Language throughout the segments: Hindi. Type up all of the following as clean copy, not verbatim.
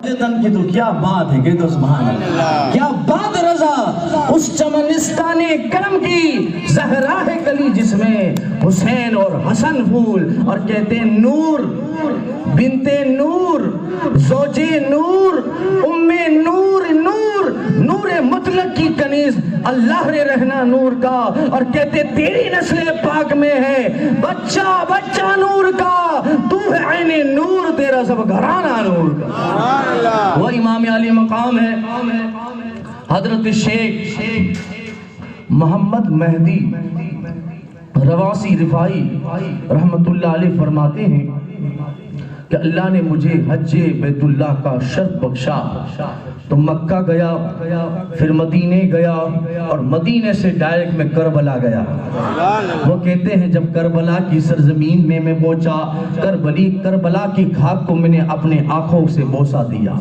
तन की तो क्या बात है, कह दो सुभान अल्लाह। क्या बात रजा उस चमनिस्ताने करम की, ज़हरा है कली जिसमें हुसैन और हसन फूल। और कहते हैं नूर बिनते नूर, ज़ौजे नूर, उम्मे नूर, नूर नूर मुतलक की कनीज, अल्लाह रे रहना नूर का। और कहते तेरी नस्ल पाक में है बच्चा बच्चा नूर का, तू है ऐने नूर, तेरा सब घराना नूर का। वो इमाम आली मकाम है हजरत शेख मोहम्मद मेहदी रवासी रिफाई रहमतुल्लाह अलैह फरमाते हैं कि अल्लाह ने मुझे हज्जे बैतुल्लाह का शर्फ बख्शा तो मक्का गया, फिर मदीने गया और मदीने से डायरेक्ट मैं करबला गया। वो कहते हैं जब करबला की सरजमीन में मैं पहुंचा, करबला की खाक को मैंने अपने आंखों से बोसा दिया,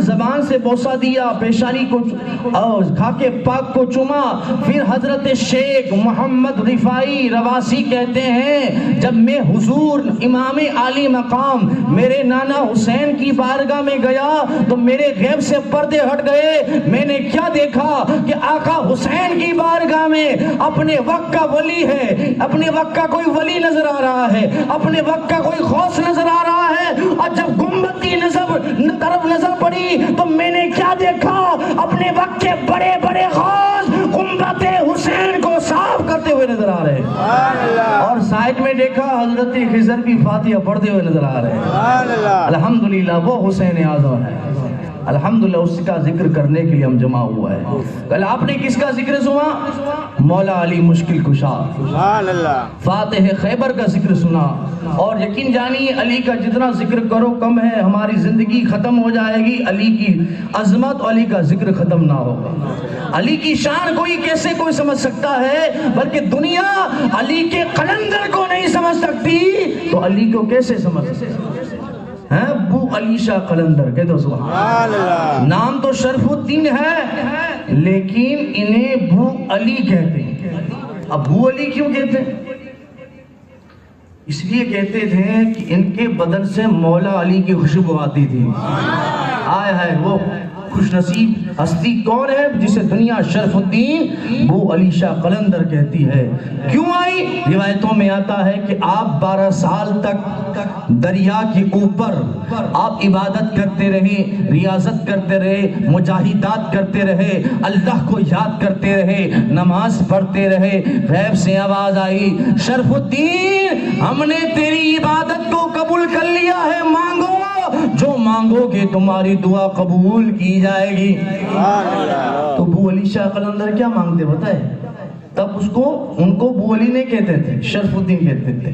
जबान से बोसा दिया, पेशानी को और खाके पाक को चुमा। फिर हजरत शेख मोहम्मद रिफाई रवासी कहते हैं जब मैं हुजूर इमाम आली मकाम मेरे नाना हुसैन की बारगाह में गया तो मेरे गैब से पर्दे हट गए। मैंने क्या देखा कि आका हुसैन की बारगाह में अपने वक्त का वली है, अपने वक्त का कोई वली नजर आ रहा है, अपने वक्त का कोई खौफ नजर आ रहा है। और जब गुम्बद की तरफ नजर पड़ी तो मैंने क्या देखा, अपने वक्त के बड़े बड़े खौफ गुम्बद हुसैन को साफ करते हुए नजर आ रहे हैं। और साइड में देखा हजरत खिजर की फातिहा पढ़ते हुए नजर आ रहे हैं। अल्हम्दुलिल्लाह वो हुसैन आज़म है, अल्हम्दुलिल्लाह उसका जिक्र करने के लिए हम जमा हुआ है। कल आपने किसका जिक्र सुना? मौला अली मुश्किल कुशा, फातिह खैबर का जिक्र सुना। और यकीन जानिए अली का जितना जिक्र करो कम है, हमारी जिंदगी खत्म हो जाएगी अली की अजमत, अली का जिक्र खत्म ना होगा। अली की शान कोई कैसे कोई समझ सकता है, बल्कि दुनिया अली के कलंदर को नहीं समझ सकती तो अली को कैसे समझ सकती है? बू अली शाह कलंदर, कह दो सुभान अल्लाह। नाम तो शरफुद्दीन है लेकिन इन्हें बू अली कहते हैं। अब बू अली क्यों कहते हैं? इसलिए कहते थे कि इनके बदन से मौला अली की खुशबू आती थी। आय है वो खुशनसीब हस्ती कौन है जिसे दुनिया शरफुद्दीन बू अली शाह कलंदर कहती है। क्यों आई? रिवायतों में आता है कि आप 12 साल तक दरिया के ऊपर आप इबादत करते रहे, रियाजत करते रहे, मुजाहिदात करते रहे, अल्लाह को याद करते रहे, नमाज पढ़ते रहे। गैब से आवाज आई, शरफुद्दीन हमने तेरी इबादत को कबूल कर लिया है, मांगो जो मांगोगे तुम्हारी दुआ कबूल की जाएगी। तो बू अली शाह कलंदर क्या मांगते बताए? तब उनको बू अली नहीं कहते थे, शरफुद्दीन कहते थे।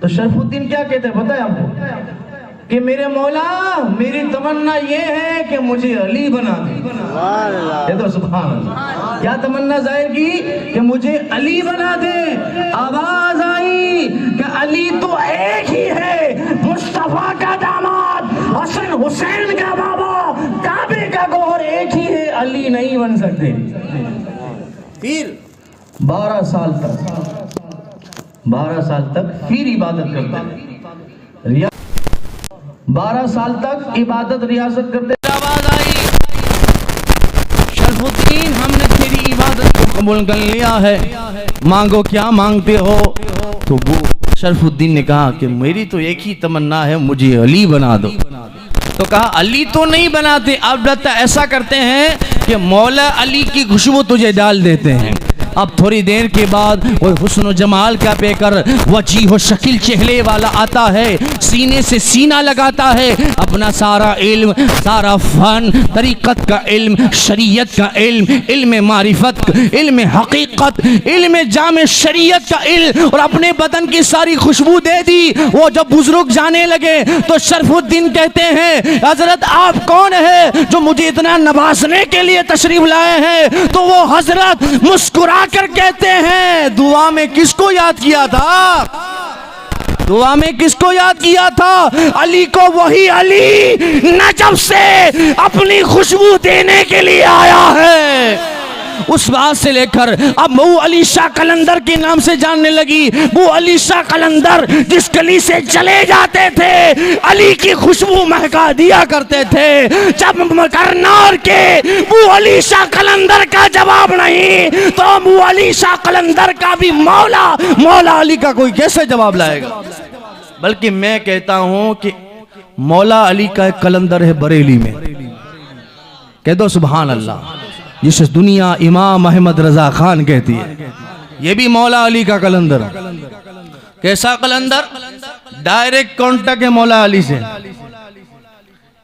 तो शरफुद्दीन क्या कहते हैं बताए हमको कि मेरे मौला मेरी तमन्ना ये है कि मुझे अली बना दे। ये तो सुभान अल्लाह, क्या तमन्ना जाहिर की कि मुझे अली बना दे। आवाज आई कि अली तो एक ही है, मुस्तफा का दामाद, हसन हुसैन का बाबा, काबे का गौहर एक ही है, अली नहीं बन सकते। फिर 12 साल तक फिर इबादत करते, 12 साल तक इबादत रियाजत करते। आवाज आई, शरफुद्दीन हमने तेरी इबादत को कबूल कर लिया है, मांगो क्या मांगते हो? तो वो शरफुद्दीन ने कहा कि मेरी तो एक ही तमन्ना है, मुझे अली बना दो। तो कहा अली तो नहीं बनाते, अब ऐसा करते हैं कि मौला अली की खुशबू तुझे डाल देते हैं। अब थोड़ी देर के बाद वो हुस्न जमाल का पेकर वजीह शकील चेहरे वाला आता है, सीने से सीना लगाता है, अपना सारा इल्म, सारा फन, तरीक़त का इल्म, शरीयत का इल्म, इल्म मारिफत, इल्म हकीकत, इल्म जामे शरीयत का इल्म, और अपने बदन की सारी खुशबू दे दी। वो जब बुजुर्ग जाने लगे तो शरफुद्दीन कहते हैं हजरत आप कौन है जो मुझे इतना नवाजने के लिए तशरीफ लाए हैं? तो वो हजरत मुस्कुरा कर कहते हैं दुआ में किसको याद किया था? दुआ में किसको याद किया था? अली को। वही अली नजफ से अपनी खुशबू देने के लिए आया है। उस बात से लेकर अब बू अली शाह कलंदर के नाम से जानने लगी। बू अली शाह कलंदर जिस गली से चले जाते थे अली की खुशबू महका दिया करते थे। जब करनाल के बू अली शाह कलंदर का जवाब नहीं तो बू अली शाह कलंदर का भी मौला अली का कोई कैसे जवाब लाएगा। बल्कि मैं कहता हूं कि मौला अली का एक कलंदर है बरेली में, कह दो सुभान अल्लाह, जिसे दुनिया इमाम अहमद रजा खान कहती है, ये भी मौला अली का कलंदर। कैसा कलंदर? डायरेक्ट कांटेक्ट है मौला अली से।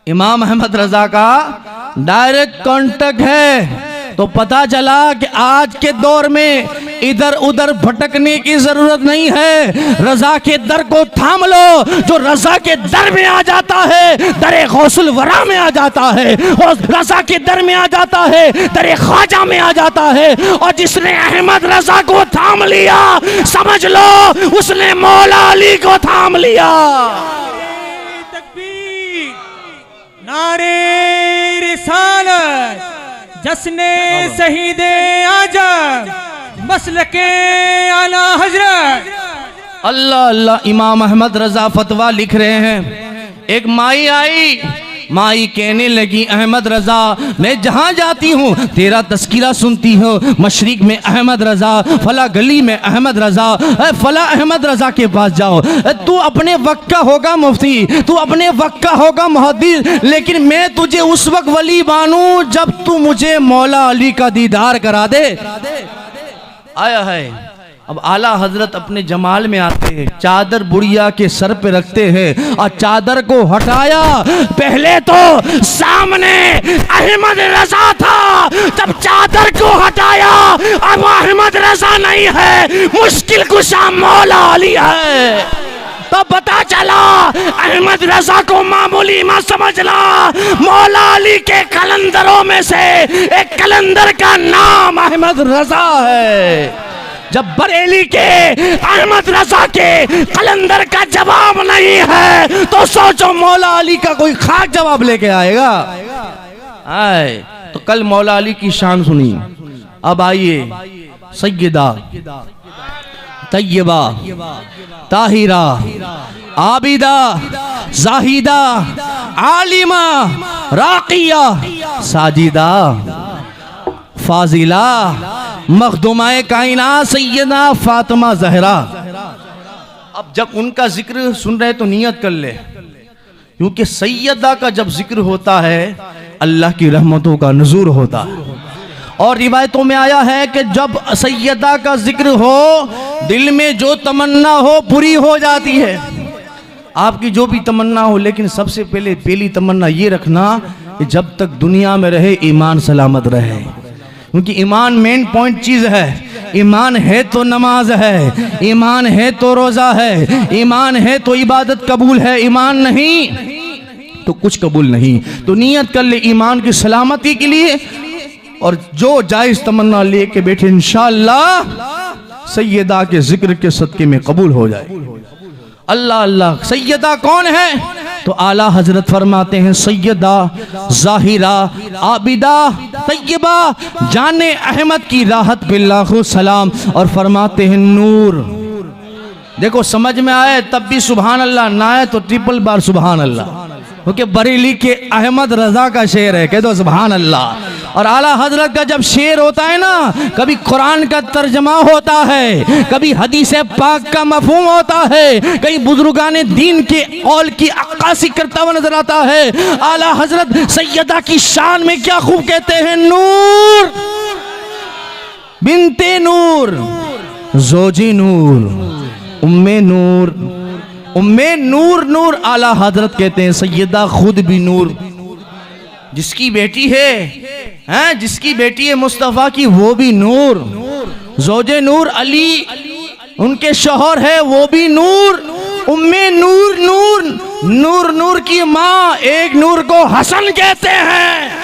इमाम अहमद रजा का डायरेक्ट कांटेक्ट है। तो पता चला कि आज के दौर में इधर उधर भटकने की जरूरत नहीं है। रजा के दर को थाम लो। जो रजा के दर में आ जाता है दरे गौसुल वरा में आ जाता है, और रजा के दर में आ जाता है दरे ख्वाजा में आ जाता है। और जिसने अहमद रजा को थाम लिया समझ लो उसने मौला अली को थाम लिया। तकबीर, नारे रिसालत, जश्ने शहीदे आजम, मसलके आला हजरत। अल्लाह अल्लाह। इमाम अहमद रजा फतवा लिख रहे हैं। एक माई आई, माई कहने लगी अहमद रजा मैं जहाँ जाती हूँ तेरा तस्कीरा सुनती हूँ। मशरिक में अहमद रजा, फला गली में अहमद रजा, फला अहमद रजा के पास जाओ। तू अपने वक्त का होगा मुफ्ती, तू अपने वक्त का होगा मुहद्दिस, लेकिन मैं तुझे उस वक्त वली मानूं जब तू मुझे मौला अली का दीदार करा दे। आया है। अब आला हजरत अपने जमाल में आते हैं, चादर बुढ़िया के सर पे रखते हैं और चादर को हटाया। पहले तो सामने अहमद रजा था, जब चादर को हटाया अब अहमद रजा नहीं है, मुश्किल कुशा मौला अली है। तो पता चला अहमद रजा को मामूली मत समझना, मौला अली के कलंदरों में से एक कलंदर का नाम अहमद रजा है। जब बरेली के अहमद रजा के कलंदर का जवाब नहीं है तो सोचो मौला अली का कोई खाक जवाब लेके आएगा। आए तो कल मौला अली की शान सुनी। अब आइए सैयदा तैयबा ताहिरा आबिदा जाहिदा आलिमा राकिया साजिदा फाजिला मखदुमाए कायनात सैयदा फातिमा जहरा। अब जब उनका जिक्र सुन रहे तो नियत कर ले, क्योंकि सैयदा का जब जिक्र होता है अल्लाह की रहमतों का नुज़ूर होता है। और रिवायतों में आया है कि जब सैयदा का जिक्र हो दिल में जो तमन्ना हो पूरी हो जाती है। आपकी जो भी तमन्ना हो, लेकिन सबसे पहली तमन्ना ये रखना कि जब तक दुनिया में रहे ईमान सलामत रहे, क्योंकि ईमान मेन पॉइंट चीज है। ईमान है तो नमाज है, ईमान है तो रोजा है, ईमान है तो इबादत कबूल है, ईमान नहीं तो कुछ कबूल नहीं। तो नियत कर ले ईमान की सलामती के लिए, और जो जायज तमन्ना लेके बैठे इंशाअल्लाह सैयदा के जिक्र के सदके में कबूल हो जाए। अल्लाह अल्लाह। सैयदा कौन है? तो आला हजरत फरमाते हैं सैयदा जाहिरा आबिदा तैयबा जाने अहमद की राहत बिल्लाहु सलाम। और फरमाते हैं नूर। देखो समझ में आए तब भी सुभान अल्लाह, ना आए तो ट्रिपल बार सुभान अल्लाह, क्योंकि बरेली के अहमद रजा का शेर है, कह दो सुभान अल्लाह। और आला हजरत का जब शेर होता है ना, कभी कुरान का तर्जमा होता है, कभी हदीस पाक का मफहूम होता है, कई बुजुर्गाने दीन के कौल की अक्कासी करता हुआ नजर आता है। आला हजरत सैयदा की शान में क्या खूब कहते हैं, नूर बिनते नूर जोजी नूर उम्मे नूर, उम्मे नूर नूर। आला हजरत कहते हैं सैयदा खुद भी नूर, जिसकी बेटी है जिसकी बेटी है मुस्तफा की वो भी नूर, जोजे नूर अली उनके शौहर है वो भी नूर, उम्मे नूर नूर नूर नूर की माँ। एक नूर को हसन कहते हैं,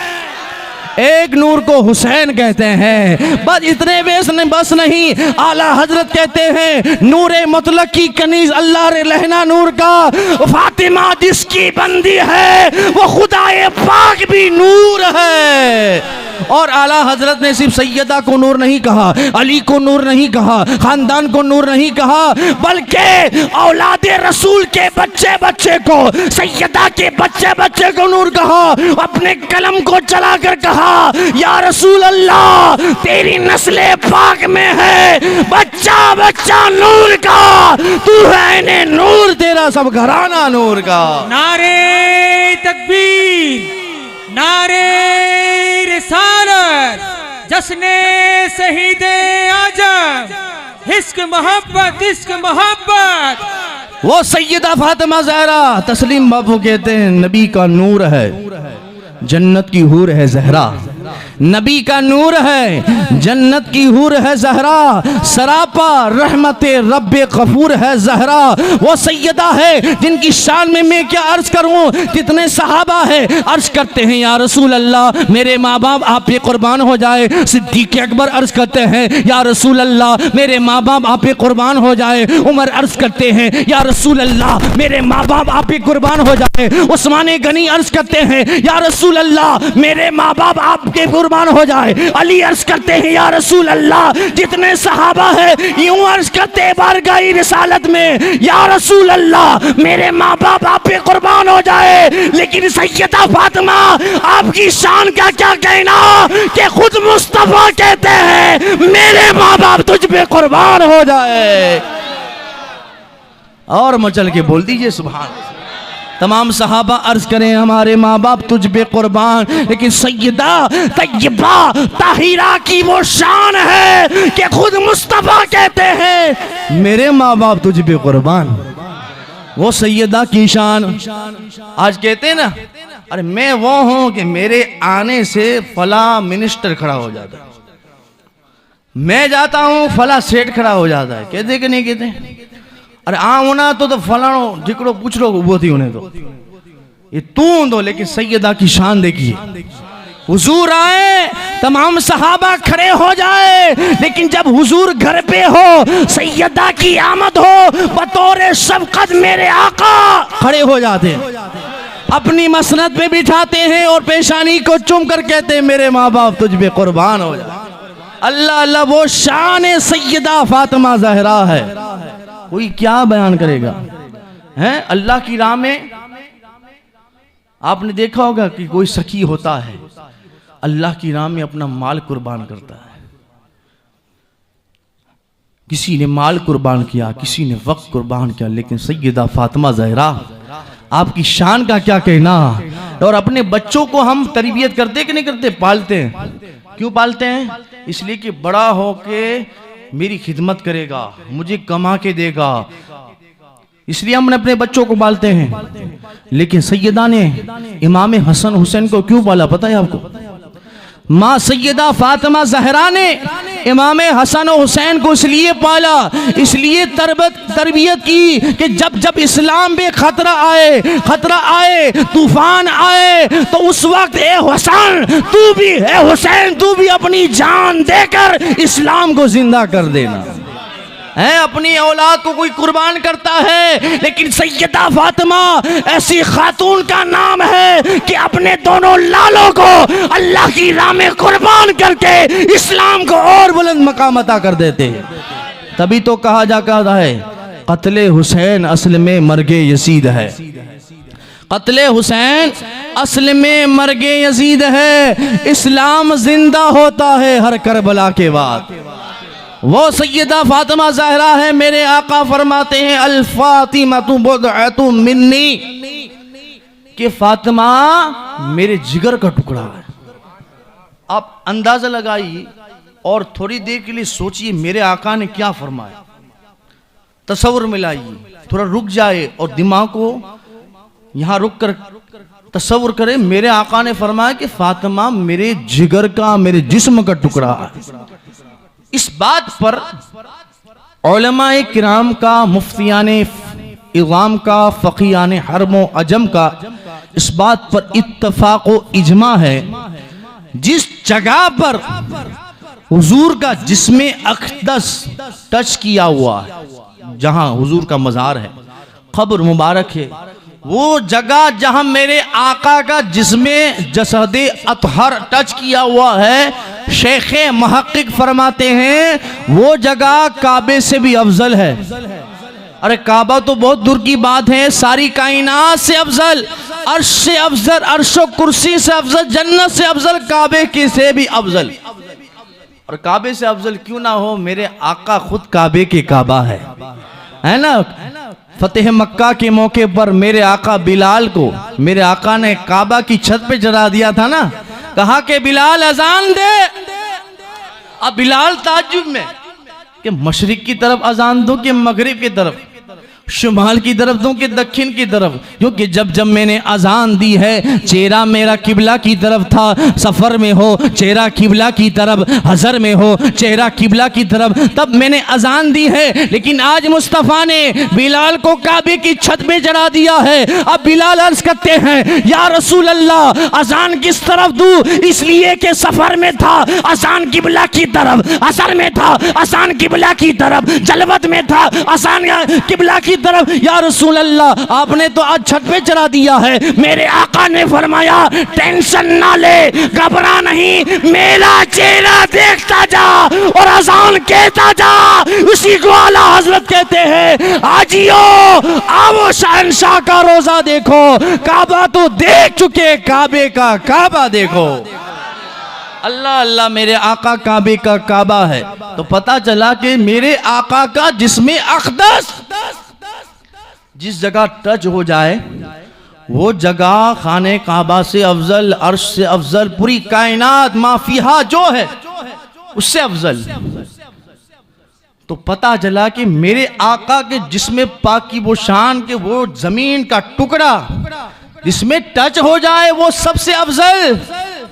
एक नूर को हुसैन कहते हैं। बस इतने बस नहीं, आला हजरत कहते हैं नूरे मुतलक की कनीज अल्लाह रे लहना नूर का, फातिमा जिसकी बंदी है वो खुदाए पाक भी नूर है। और आला हजरत ने सिर्फ सैयदा को नूर नहीं कहा, अली को नूर नहीं कहा, खानदान को नूर नहीं कहा, बल्कि औलादे रसूल के बच्चे बच्चे को, सैयदा के बच्चे बच्चे को नूर कहा। अपने कलम को चलाकर कहा, या रसूल अल्लाह तेरी नस्ले पाक में है बच्चा बच्चा नूर का, तू है इन्हें नूर, तेरा सब घराना नूर का। नारे तकबीर, नारे रिसालत, जश्ने शहीदे आजम, इश्क मोहब्बत, इश्क मोहब्बत। वो सैयदा फातिमा ज़हरा, तस्लीम बाबू कहते हैं नबी का नूर है, जन्नत की हूर है ज़हरा, नबी का नूर है, जन्नत की हूर है ज़हरा, सरापा रहमते रब्बे गफूर है ज़हरा। वो सैयदा है जिनकी शान में मैं क्या अर्ज करूं, कितने सहाबा है अर्ज करते हैं या रसूल अल्लाह मेरे माँ बाप आप पे कुर्बान हो जाए। सिद्दीक़ अकबर अर्ज करते हैं या रसूल अल्लाह मेरे माँ बाप आप पे कुर्बान हो जाए। उमर अर्ज करते हैं या रसूल अल्लाह मेरे माँ बाप आप पे कुर्बान हो जाए। उस्मान गनी अर्ज करते हैं या रसूल अल्लाह मेरे माँ बाप आपके कुर्बान हो जाए। अली अर्ज करते हैं या रसूल अल्लाह, जितने सहाबा है यूं अर्ज करते बारगाही रिसालत में या रसूल अल्लाह मेरे माँ बाप आप पे कुर्बान हो जाए। लेकिन सैयदा फातिमा आपकी शान का क्या कहना कि खुद मुस्तफा कहते हैं मेरे माँ बाप तुझ पे कुर्बान हो जाए। और मचल के बोल दीजिए सुभान। तमाम सहाबा अर्ज करें हमारे माँ बाप तुझ पे कुर्बान, लेकिन सैयदा तैयबा ताहिरा की वो शान है कि खुद मुस्तफा कहते हैं मेरे माँ बाप तुझ पे कुर्बान। वो सैयदा की शान। आज कहते हैं ना, अरे मैं वो हूं कि मेरे आने से फला मिनिस्टर खड़ा हो जाता है, मैं जाता हूं फला सेठ खड़ा हो जाता है। कहते कि नहीं कहते? अरे होना तो फलाणो जिकड़ो पूछ लो वो थी उन्हें तो ये तू दो। लेकिन सैयदा की शान देखिए, हुजूर आए तमाम सहाबा खड़े हो जाए, लेकिन जब हुजूर घर पे हो सैयदा की आमद हो बतौर शफकत मेरे आका खड़े हो जाते हैं, अपनी मसनद पे बिठाते हैं और पेशानी को चूम कर कहते हैं मेरे माँ बाप तुझ पे कुर्बान हो जाए। अल्लाह अल्लाह, वो शान सैयदा फातिमा ज़हरा है, कोई क्या बयान करेगा। हैं अल्लाह की राह में आपने देखा होगा कि कोई सखी होता है अल्लाह की राह में अपना माल कुर्बान करता है। किसी ने माल कुर्बान किया, किसी ने वक्त कुर्बान किया, लेकिन सैयदा फातिमा ज़हरा आपकी शान का क्या कहना। और अपने बच्चों को हम तरबियत करते कि नहीं करते? पालते हैं। क्यों पालते हैं? इसलिए कि बड़ा हो के मेरी खिदमत करेगा, मुझे कमा के देगा, इसलिए हम अपने बच्चों को पालते हैं। लेकिन सैयदा ने इमाम हसन हुसैन को क्यों पाला पता है आपको? माँ सैयदा फातिमा ज़हरा ने इमाम हसन और हुसैन को इसलिए पाला, इसलिए तरबियत की कि जब जब इस्लाम पे खतरा आए, तूफान आए, तो उस वक्त ए हुसैन तू भी, ए हुसैन तू भी अपनी जान देकर इस्लाम को जिंदा कर देना है। अपनी औलाद को कोई कुर्बान करता है, लेकिन सैयदा फातिमा ऐसी खातून का नाम है कि अपने दोनों लालों को अल्लाह की राह में कुर्बान करके इस्लाम को और बुलंद मकाम अता कर देते। तभी तो कहा जाता है कत्ले हुसैन असल में मर्गे यजीद है, कत्ले हुसैन असल में मर्गे यजीद है, इस्लाम जिंदा होता है हर करबला के बाद। वो सैयदा फातिमा ज़हरा है, मेरे आका फरमाते हैं अल फातिमतु बुदअतु मिन्नी, कि फातिमा मेरे जिगर का टुकड़ा है। आप अंदाजा लगाइए और थोड़ी देर के लिए सोचिए मेरे आका ने क्या फरमाया, तसव्वुर मिलाइए, थोड़ा रुक जाए और दिमाग को यहां रुक कर तसव्वुर करें। मेरे आका ने फरमाया कि फातिमा मेरे जिगर का, मेरे जिस्म का टुकड़ा है। इस बात पर उलमाए किराम का, मुफ्तियाने इज़ाम का, फ़क़ीहाने हरम व अजम का इस बात पर इत्तफ़ाक़ व इजमा है, जिस जगह पर हुजूर का जिस्मे अक़दस टच किया हुआ है, जहां हुजूर का मज़ार है, क़ब्र मुबारक है, वो जगह जहां मेरे आका का जिसमें जसदे अतहर टच किया हुआ है, शेख महक्किक फरमाते हैं वो जगह काबे से भी अफजल है। अरे काबा तो बहुत दूर की बात है, सारी कायनात से अफजल, अर्श से अफजल, अर्शो कुर्सी से अफजल, जन्नत से अफजल, काबे के से भी अफजल। और काबे से अफजल क्यों ना हो, मेरे आका खुद काबे के काबा है ना। फतेह मक्का के मौके पर मेरे आका बिलाल को मेरे आका ने काबा की छत पे चढ़ा दिया था ना, कहा कि बिलाल अजान दे। अब बिलाल ताज्जुब में कि मशरिक की तरफ अजान दो कि मगरिब की तरफ, शुमाल की तरफ दूं कि दक्षिण की तरफ, क्योंकि जब जब मैंने अजान दी है चेहरा मेरा किबला की तरफ था। सफ़र में हो चेहरा किबला की तरफ, हज़र में हो चेहरा किबला की तरफ, तब मैंने अजान दी है। लेकिन आज मुस्तफ़ा ने बिलाल को काबे की छत पे चढ़ा दिया है। अब बिलाल अर्ज करते हैं या रसूल अल्लाह अजान किस तरफ दूं, इसलिए कि सफ़र में था अजान किबला की तरफ, हज़र में था अजान किबला की तरफ, जलवत में था अजान किबला की तरफ। या रसूल अल्लाह आपने तो आज छत पे चढ़ा दिया है। मेरे आका ने फरमाया टेंशन ना ले, घबरा नहीं, मेरा चेहरा देखता जा और अजान कहता जा। उसी को आला हजरत कहते हैं आजियो आओ शहंशाह का रोजा देखो, काबा तो देख चुके, काबे का काबा देखो। अल्लाह अल्लाह, मेरे आका काबे का काबा है। तो पता चला कि मेरे आका का जिसमें अक़दस जिस जगह टच हो जाए वो जगह खाने काबा से अफजल, अर्श से अफजल, पूरी कायनात माफिहा जो है उससे अफजल। तो पता चला कि मेरे आका के जिसमें पाक की वो शान के वो जमीन का टुकड़ा जिसमें टच हो जाए वो सबसे अफजल।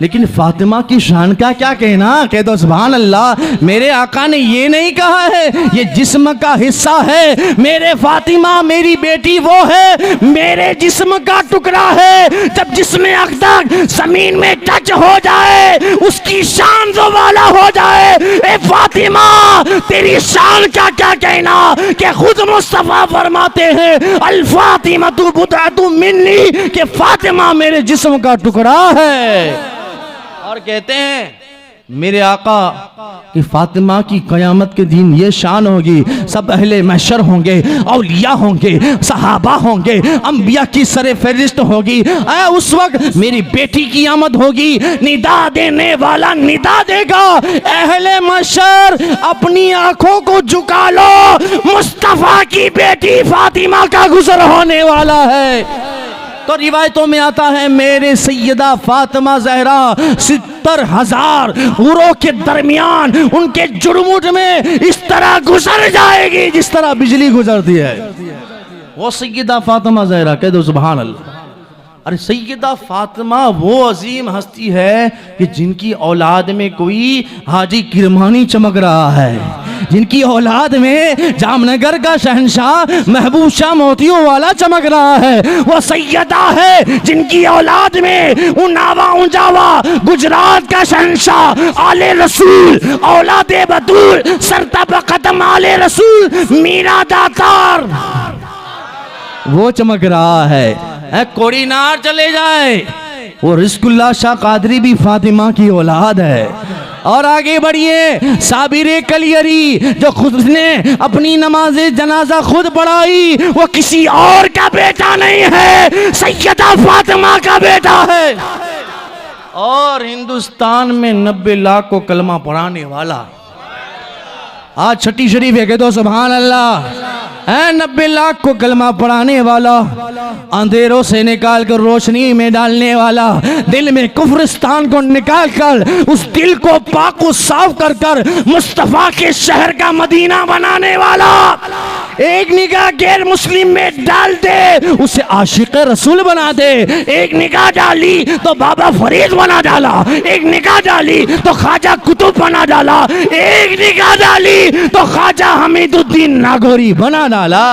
लेकिन फातिमा की शान का क्या कहना, कह दो सुभान अल्लाह। मेरे आका ने ये नहीं कहा है ये जिस्म का हिस्सा है, मेरे फातिमा मेरी बेटी वो है, मेरे जिस्म का टुकड़ा है। जब जिस्म अक़दस जमीन में टच हो जाए उसकी शान जो वाला हो जाए। ए फातिमा तेरी शान का क्या कहना कि खुद मुस्तफा फरमाते हैं अल फातिमा तू बुदअतु मिन्नी, कि फातिमा मेरे जिस्म का टुकड़ा है। और कहते हैं मेरे आका कि फातिमा की कयामत के दिन ये शान होगी, सब अहले महशर होंगे, औलिया होंगे, सहाबा होंगे, अंबिया की सरे फहरिस्त होगी। उस वक्त मेरी बेटी की आमद होगी, निदा देने वाला निदा देगा, अहले महशर अपनी आंखों को झुका लो, मुस्तफा की बेटी फातिमा का गुजर होने वाला है। तो रिवायतों में आता है मेरे सैयदा फातिमा ज़हरा 70,000 हुरों के दरमियान उनके जुड़मुट में इस तरह गुजर जाएगी जिस तरह बिजली गुजरती है। वो सैयदा फातिमा ज़हरा, कह दो सुभान अल्लाह। अरे सैयदा फातिमा वो अजीम हस्ती है कि जिनकी औलाद में कोई हाजी किरमानी चमक रहा है, जिनकी औलाद में जामनगर का शहंशाह महबूब शाह मोतियों वाला चमक रहा है। वो सैयदा है जिनकी औलाद में उनावा उंजावा गुजरात का शहंशाह आले रसूल, औलादे बतूल, सरतब कदम आले रसूल मीरा दातार वो चमक रहा है। कोड़ीनार चले जाए वो रिज़्कुल्लाह शाह कादरी भी फातिमा की औलाद है। और आगे बढ़िए साबिरे कलियरी जो खुद ने अपनी नमाज जनाजा खुद पढ़ाई, वो किसी और का बेटा नहीं है, सैयदा फातिमा का बेटा है। और हिंदुस्तान में 90 लाख को कलमा पढ़ाने वाला आज छठी शरीफ है, कह दो सुभान अल्लाह। 90 लाख को कलमा पढ़ाने वाला, अंधेरों से निकाल कर रोशनी में डालने वाला, दिल में कुफ्रिस्तान को निकाल कर उस दिल को पाक को साफ कर कर मुस्तफा के शहर का मदीना बनाने वाला। एक निगाह गैर मुस्लिम में डाल दे उसे आशिक रसूल बना दे। एक निगाह डाली तो बाबा फरीद बना डाला, एक निगाह डाली तो ख्वाजा कुतुब बना डाला, एक निगाह डाली तो ख्वाजा हमीदुद्दीन नागौरी बना डाला।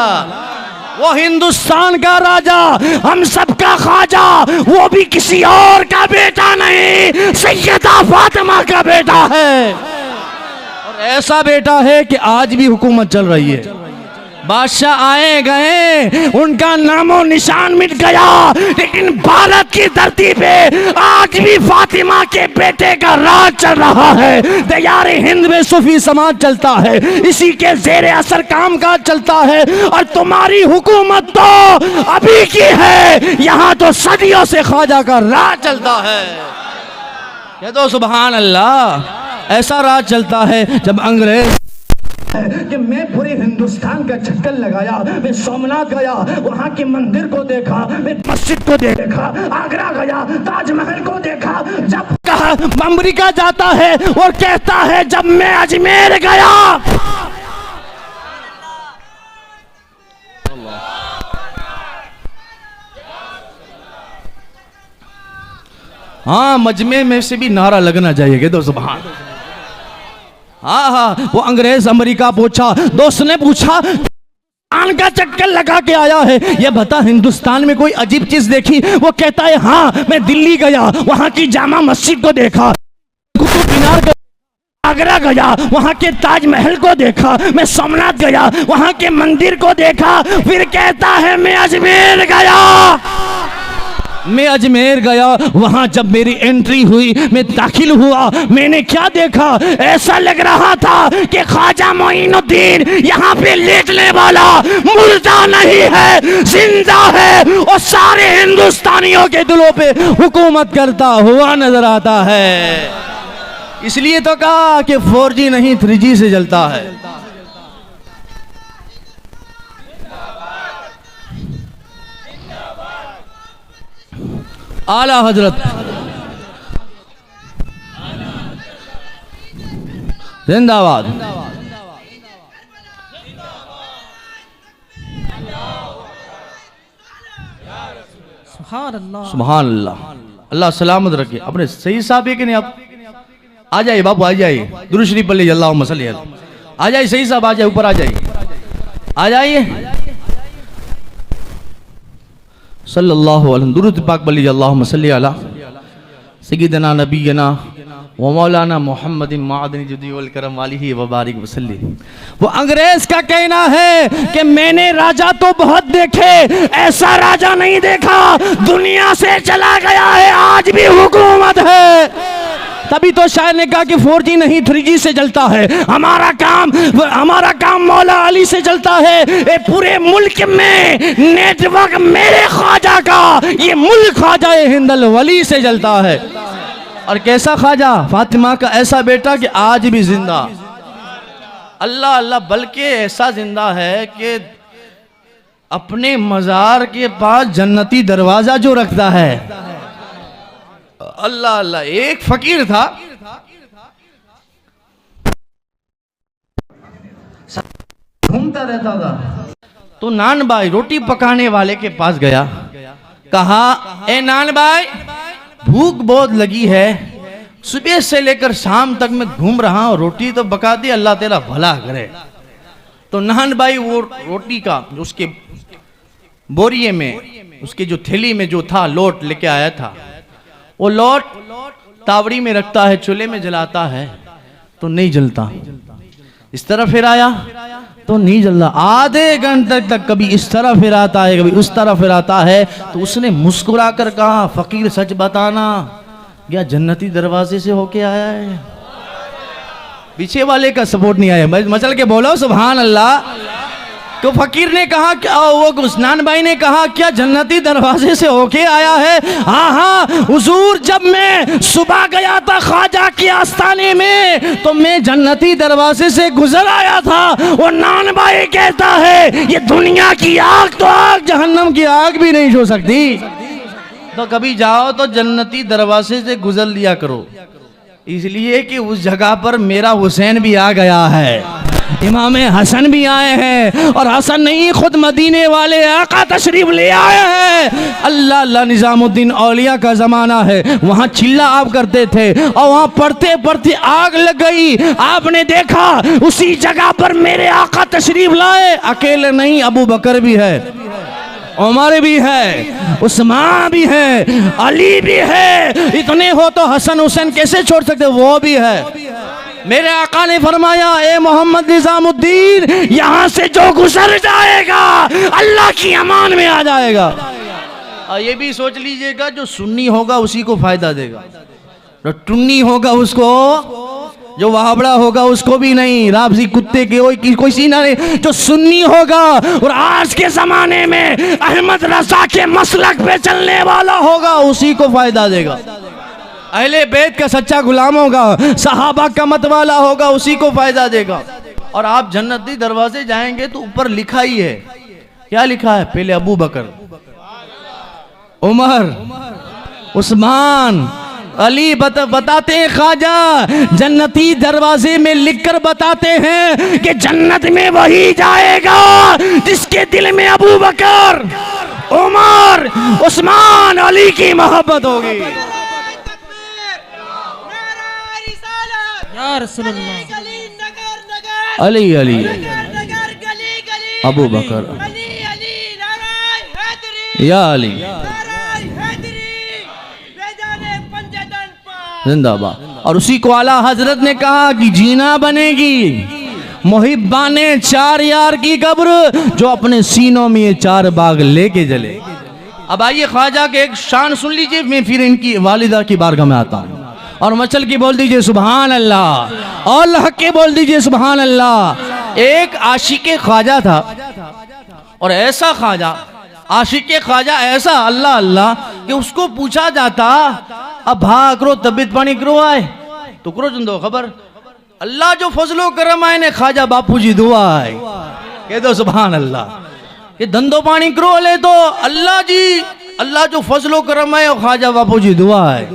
वो हिंदुस्तान का राजा, हम सबका ख्वाजा, वो भी किसी और का बेटा नहीं, सैयदा फातिमा का बेटा है। और ऐसा बेटा है कि आज भी हुकूमत चल रही है। बादशाह आए गए, उनका नामो निशान मिट गया, लेकिन भारत की धरती पे आज भी फातिमा के बेटे का राज चल रहा है। दयारे हिंद में सूफी समाज चलता है, इसी के जेरे असर कामकाज चलता है। और तुम्हारी हुकूमत तो अभी की है, यहाँ तो सदियों से ख्वाजा का राज चलता है। कह दो सुभान अल्लाह। ऐसा राज चलता है जब अंग्रेज कि मैं पूरे हिंदुस्तान का चक्कर लगाया, मैं सोमनाथ गया, वहाँ के मंदिर को देखा, मैं मस्जिद को देखा, आगरा गया, ताजमहल को देखा। जब कहा अमेरिका जाता है और कहता है जब मैं अजमेर गया, हाँ मजमे में से भी नारा लगना चाहिए दो सुभान। हाँ हाँ, वो अंग्रेज अमेरिका पूछा, दोस्त ने पूछा आन का चक्कर लगा के आया है, ये बता हिंदुस्तान में कोई अजीब चीज देखी? वो कहता है हाँ मैं दिल्ली गया, वहां की जामा मस्जिद को देखा, कुतुब मीनार गया, आगरा गया, वहां के ताजमहल को देखा, मैं सोमनाथ गया, वहां के मंदिर को देखा। फिर कहता है मैं अजमेर गया, मैं अजमेर गया, वहां जब मेरी एंट्री हुई, मैं दाखिल हुआ, मैंने क्या देखा? ऐसा लग रहा था कि ख्वाजा मोइनुद्दीन यहाँ पे लेटने वाला मुर्दा नहीं है, जिंदा है और सारे हिंदुस्तानियों के दिलों पे हुकूमत करता हुआ नजर आता है। इसलिए तो कहा कि 4G नहीं 3G से चलता है। आला हजरत जिंदाबाद। सुभान अल्लाह। सुभान अल्लाह। अल्लाह सलामत रखे। अपने सही साहब है कि नहीं? आप आ जाइए बाबू, आ जाइए, दुरूद शरीफ पढ़ लीजिए, अल्लाहुम्मा सल्ली अलैहि। आ जाइए सही साहब, आ जाइए, ऊपर आ जाइए, आ जाइए, सल्लल्लाहु अलैहि दुरूद पाक पढ़ लीजिए, अल्लाहुम्मा सल्ली अला सय्यिदना नबीना व मौलाना मुहम्मदिन मादनी जुदी वल करम वालिही व बारिक वसल्लम। वो अंग्रेज का कहना है कि मैंने राजा तो बहुत देखे, ऐसा राजा नहीं देखा, दुनिया से चला गया है, आज भी हुकूमत है। तभी तो शायर ने कहा कि 4G नहीं 3G से चलता है। हमारा काम मौला अली से चलता है। पूरे मुल्क में नेटवर्क मेरे ख्वाजा का, ये मुल्क ख्वाजा हिंदल वली से चलता है। और कैसा ख्वाजा? फातिमा का ऐसा बेटा कि आज भी जिंदा। अल्लाह अल्लाह, बल्कि ऐसा जिंदा है कि अपने मजार के पास जन्नती दरवाजा जो रखता है। अल्लाह अल्लाह, एक फकीर था, घूमता रहता था, तो नान भाई रोटी पकाने वाले के पास गया, कहा ए नान भाई भूख बहुत लगी है, सुबह से लेकर शाम तक मैं घूम रहा हूं, रोटी तो पका दी, अल्लाह तेरा भला करे। तो नान भाई वो रोटी का उसके बोरिये में, उसके जो थैली में जो था लोट लेके आया था, वो लोट तावड़ी में रखता है, चूल्हे में जलाता है तो नहीं जलता, इस तरह फिर आया तो नहीं जलता, आधे घंटे तक कभी इस तरह फिर आता है, कभी उस तरह फिर आता है। तो उसने मुस्कुरा कर कहा फकीर सच बताना, क्या जन्नती दरवाजे से होके आया है? पीछे वाले का सपोर्ट नहीं आया, मचल के बोलो सुभान अल्लाह। तो फकीर ने कहा क्या, वो गुस्नान भाई ने कहा क्या जन्नती दरवाजे से होके आया है? हाँ हाँ हुजूर, जब मैं सुबह गया था ख्वाजा के आस्थाने में तो मैं जन्नती दरवाजे से गुजर आया था। वो नान भाई कहता है ये दुनिया की आग तो आग, जहन्नम की आग भी नहीं छू सकती। तो कभी जाओ तो जन्नती दरवाजे से गुजर लिया करो, इसलिए कि उस जगह पर मेरा हुसैन भी आ गया है, इमाम हसन भी आए हैं, और हसन नहीं खुद मदीने वाले आका तशरीफ ले आए हैं। अल्लाह अल्लाह, निजामुद्दीन औलिया का जमाना है, वहाँ चिल्ला आप करते थे और वहाँ पढ़ते पढ़ते आग लग गई। आपने देखा उसी जगह पर मेरे आका तशरीफ लाए, अकेले नहीं, अबू बकर भी है, उमर भी है, उस्मान भी है, अली भी है। इतने हो तो हसन हुसैन कैसे छोड़ सकते? वो भी है। मेरे आका ने फरमाया, ए मोहम्मद निजामुद्दीन, यहां से जो गुजर जाएगा अल्लाह की अमान में आ जाएगा। और ये भी सोच लीजिएगा, जो सुन्नी होगा उसी को फायदा देगा, जो टुन्नी होगा उसको, जो वहाबड़ा होगा उसको भी नहीं, राबजी कुत्ते के कोई सीना नहीं। जो सुन्नी होगा और आज के जमाने में अहमद रजा के मसलक पे चलने वाला होगा उसी को फायदा देगा। अहले बैत का सच्चा गुलाम होगा, सहाबा का मत वाला होगा, उसी को फायदा देगा। और आप जन्नती दरवाजे जाएंगे तो ऊपर लिखा ही है, क्या लिखा है? पहले अबू बकर, उमर, उस्मान, अली बताते हैं, ख्वाजा जन्नती दरवाजे में लिखकर बताते हैं कि जन्नत में वही जाएगा जिसके दिल में अबू बकर, उमर, उस्मान, अली की मोहब्बत होगी। या रसूलुल्लाह, अली अली अबू बकर, या अली जिंदाबाद। और उसी को आला हजरत ने कहा कि जीना बनेगी मुहिब्बाने 4 यार की कब्र, जो अपने सीनों में ये 4 बाग लेके जले। अब आइए ख्वाजा के एक शान सुन लीजिए, मैं फिर इनकी वालिदा की बारगाह में आता हूँ। और मचल के बोल दीजिए सुभान अल्लाह, और लहक के बोल दीजिए सुभान अल्लाह। एक आशिक ख्वाजा था, और ऐसा ख्वाजा, आशिक ख्वाजा ऐसा, अल्लाह अल्लाह, कि उसको पूछा जाता, अब भा करो तबीयत पानी करो आए तो करो चंदो खबर, अल्लाह जो फजलो करम आए ने ख्वाजा बापू जी दुआ है, कह दो सुभान अल्लाह। ये धंधो पानी करो ले तो अल्लाह जी, अल्लाह जो फजलो करम आए ख्वाजा बापू जी दुआ है।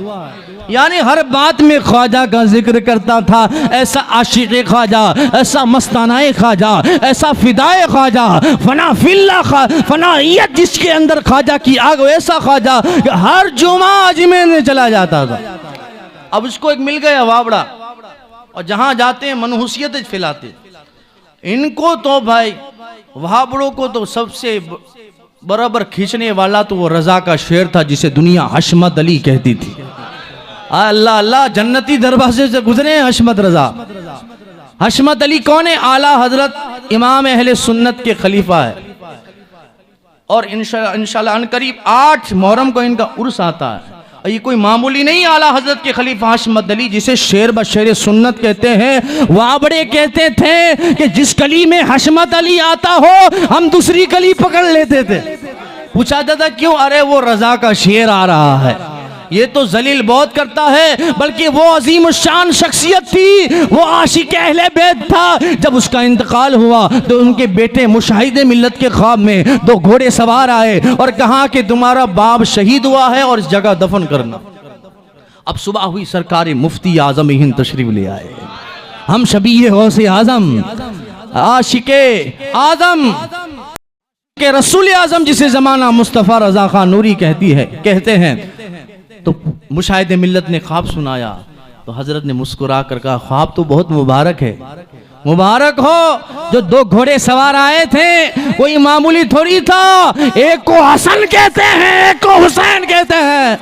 यानी हर बात में ख्वाजा का जिक्र करता था। ऐसा आशिक ख्वाजा, ऐसा मस्ताना ख्वाजा, ऐसा फिदाए ख्वाजा, फना फिल्ला फनाइयत जिसके अंदर ख्वाजा की आग, ऐसा ख्वाजा कि हर जुमा अजमेर में चला जाता था। अब उसको एक मिल गया वावड़ा, और जहां जाते हैं मनहूसियत फैलाते। इनको तो भाई वाबड़ों को तो सबसे बराबर खींचने वाला तो वो रजा का शेर था, जिसे दुनिया हशमत अली कहती थी। अल्लाह अल्लाह, जन्नती दरवाजे से गुजरे हशमत रजा। हशमत अली कौन है? आला हजरत इमाम अहले सुन्नत के खलीफा है। और इंशाल्लाह अनकरीब 8 मुहर्रम को इनका उर्स आता है। और ये कोई मामूली नहीं, आला हजरत के खलीफा हशमत अली, जिसे शेर बशेर सुन्नत कहते हैं। वाबड़े कहते थे कि जिस गली में हशमत अली आता हो हम दूसरी गली पकड़ लेते थे। पूछा जाता क्यों? अरे वो रजा का शेर आ रहा है, ये तो जलील बहुत करता है, बल्कि वो अजीम शान शख्सियत थी, वो आशिक अहले बैत था। जब उसका इंतकाल हुआ तो उनके बेटे मुशाहिदे मिल्लत के ख्वाब में 2 घोड़े सवार आए और कहा कि तुम्हारा बाप शहीद हुआ है और इस जगह दफन करना। अब सुबह हुई, सरकार मुफ्ती आजम हिंद तशरीफ ले आए। हम शबीह गौसे आजम, आशिके आजम के रसूल आजम, जिसे जमाना मुस्तफ़ा रजा खान नूरी कहते हैं। तो मुशाहिदे मिल्लत ने ख्वाब सुनाया तो हजरत ने मुस्कुरा कर कहा, ख्वाब तो बहुत मुबारक है। मुबारक हो, जो 2 घोड़े सवार आए थे कोई मामूली थोड़ी था। एक को हसन कहते हैं, एक को हुसैन कहते हैं।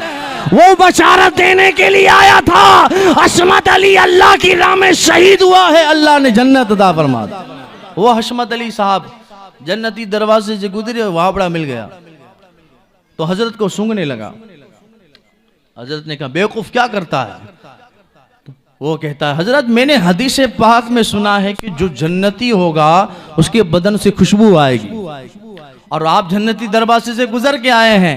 वो बशारत देने के लिए आया था, हशमत अली अल्लाह की राह में शहीद हुआ है, अल्लाह ने जन्नत अता फरमा दी। वो हशमत अली साहब जन्नती दरवाजे से गुजरे, वाबड़ा मिल गया तो हजरत को सूंघने लगा। हजरत ने कहा, बेवकूफ क्या करता है? वो कहता है, हजरत मैंने हदीस पाक में सुना है कि जो जन्नती होगा उसके बदन से खुशबू आएगी, और आप जन्नती दरवाजे से गुजर के आए हैं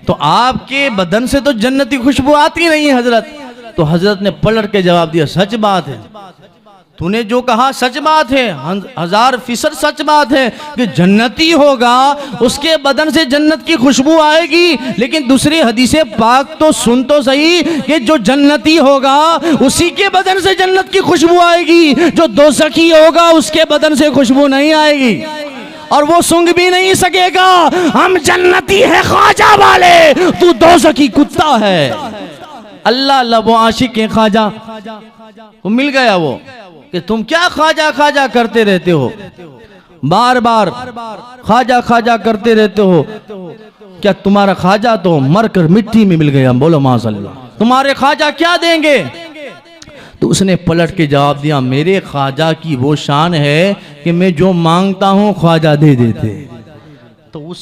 तो आपके बदन से तो जन्नती खुशबू आती नहीं है हजरत। तो हजरत ने पलट के जवाब दिया, सच बात है, तूने जो कहा सच बात है, 1000% सच बात है कि जन्नती होगा उसके बदन से जन्नत की खुशबू आएगी। लेकिन दूसरी हदीसे पाक तो सुन तो सही कि जो जन्नती होगा उसी के बदन से जन्नत की खुशबू आएगी, जो दोज़खी होगा उसके बदन से खुशबू नहीं आएगी और वो सूंघ भी नहीं सकेगा। हम जन्नती है ख्वाजा वाले, तू दोज़खी कुत्ता है। अल्लाह अल्लाह, वो आशिक है ख्वाजा को मिल गया वो कि तुम क्या ख्वाजा ख्वाजा करते रहते हो, बार बार ख्वाजा ख्वाजा करते रहते हो। क्या तुम्हारा ख्वाजा तो मरकर मिट्टी में मिल गया? बोलो माशाअल्लाह। तुम्हारे ख्वाजा क्या देंगे? तो उसने पलट के जवाब दिया, मेरे ख्वाजा की वो शान है कि मैं जो मांगता हूँ ख्वाजा दे देते। तो उस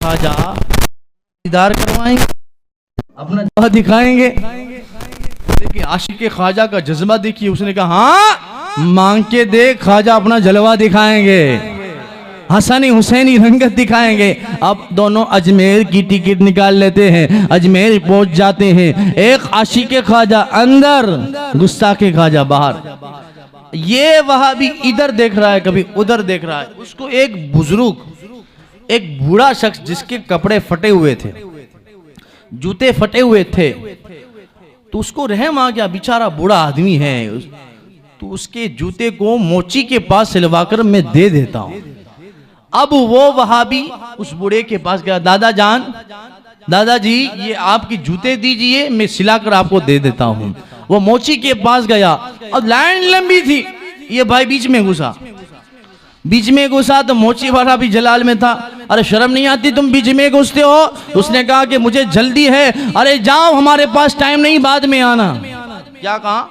ख्वाजा दीदार करवाएंगे, अपना जलवा दिखाएंगे। देखिए आशिक के ख्वाजा का जज्बा देखिए, उसने कहा हाँ मांग के देख, ख्वाजा अपना जलवा दिखाएंगे, हसनी हुसैनी रंगत दिखाएंगे। अब दोनों अजमेर की टिकट निकाल लेते हैं, अजमेर पहुंच जाते हैं। एक आशिक के ख्वाजा अंदर, गुस्ताख के ख्वाजा बाहर। ये वहां भी इधर देख रहा है, कभी उधर देख रहा है। उसको एक बुजुर्ग, एक बूढ़ा शख्स जिसके कपड़े फटे हुए थे, जूते फटे हुए थे, तो उसको रहम आ गया, बेचारा बूढ़ा आदमी है, तो उसके जूते को मोची के पास सिलवाकर मैं दे देता हूं। अब वो वहाबी उस बूढ़े के पास गया, दादा जान, दादाजी ये आपकी जूते दीजिए, मैं सिलाकर आपको दे देता हूं। वो मोची के पास गया, अब लाइन लंबी थी, ये भाई बीच में घुसा, बीच में घुसा तो मोची वाला भी जलाल में था। अरे शर्म नहीं आती तुम बीच में घुसते हो? उसने कहा कि मुझे जल्दी है। अरे जाओ हमारे पास टाइम नहीं, बाद में आना। क्या कहा?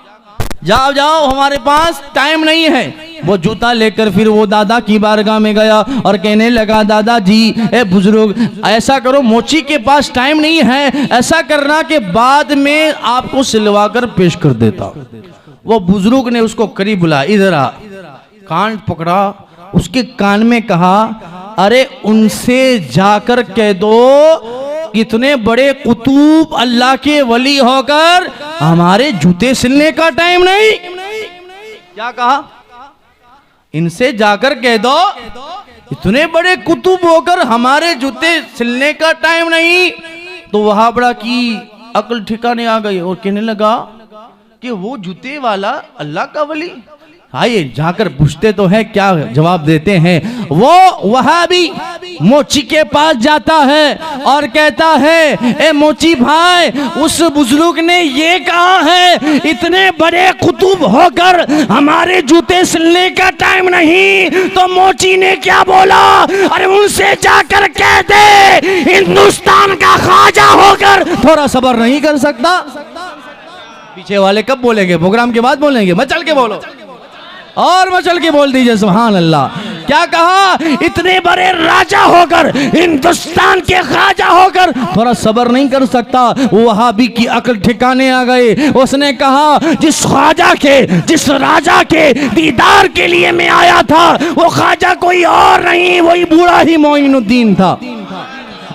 जाओ जाओ हमारे पास टाइम नहीं है। वो जूता लेकर फिर वो दादा की बारगाह में गया और कहने लगा, दादाजी ए बुजुर्ग ऐसा करो, मोची के पास टाइम नहीं है, ऐसा करना कि बाद में आपको सिलवा कर पेश कर देता। वो बुजुर्ग ने उसको करीब बुलाया, इधर आ, कान पकड़ा, उसके कान में कहा, अरे उनसे जाकर कह दो इतने बड़े कुतूब अल्लाह के वली होकर हमारे जूते सिलने का टाइम नहीं। क्या कहा? इनसे जाकर कह दो इतने बड़े कुतुब होकर हमारे जूते सिलने का टाइम नहीं। तो वहां बड़ा की अक्ल ठिकाने आ गई और कहने लगा कि वो जूते वाला अल्लाह का वली। आइए जाकर पूछते तो है क्या जवाब देते हैं। वो वहाबी मोची के पास जाता है और कहता है, ए मोची भाई, उस बुजुर्ग ने ये कहा है इतने बड़े कुतुब होकर हमारे जूते सिलने का टाइम नहीं। तो मोची ने क्या बोला? अरे उनसे जाकर कह दे हिंदुस्तान का ख्वाजा होकर थोड़ा सब्र नहीं कर सकता। पीछे वाले कब बोलेंगे? प्रोग्राम के बाद बोलेंगे। मचल के बोलो और मचल के बोल दीजिए सुभान अल्लाह। क्या कहा? इतने बड़े राजा होकर, हिंदुस्तान के ख्वाजा होकर थोड़ा सब्र नहीं कर सकता। वहाबी की अक्ल ठिकाने आ गए। उसने कहा, जिस ख्वाजा के, जिस राजा के दीदार के लिए मैं आया था वो ख्वाजा कोई और नहीं, वही बूढ़ा ही मोइनुद्दीन था।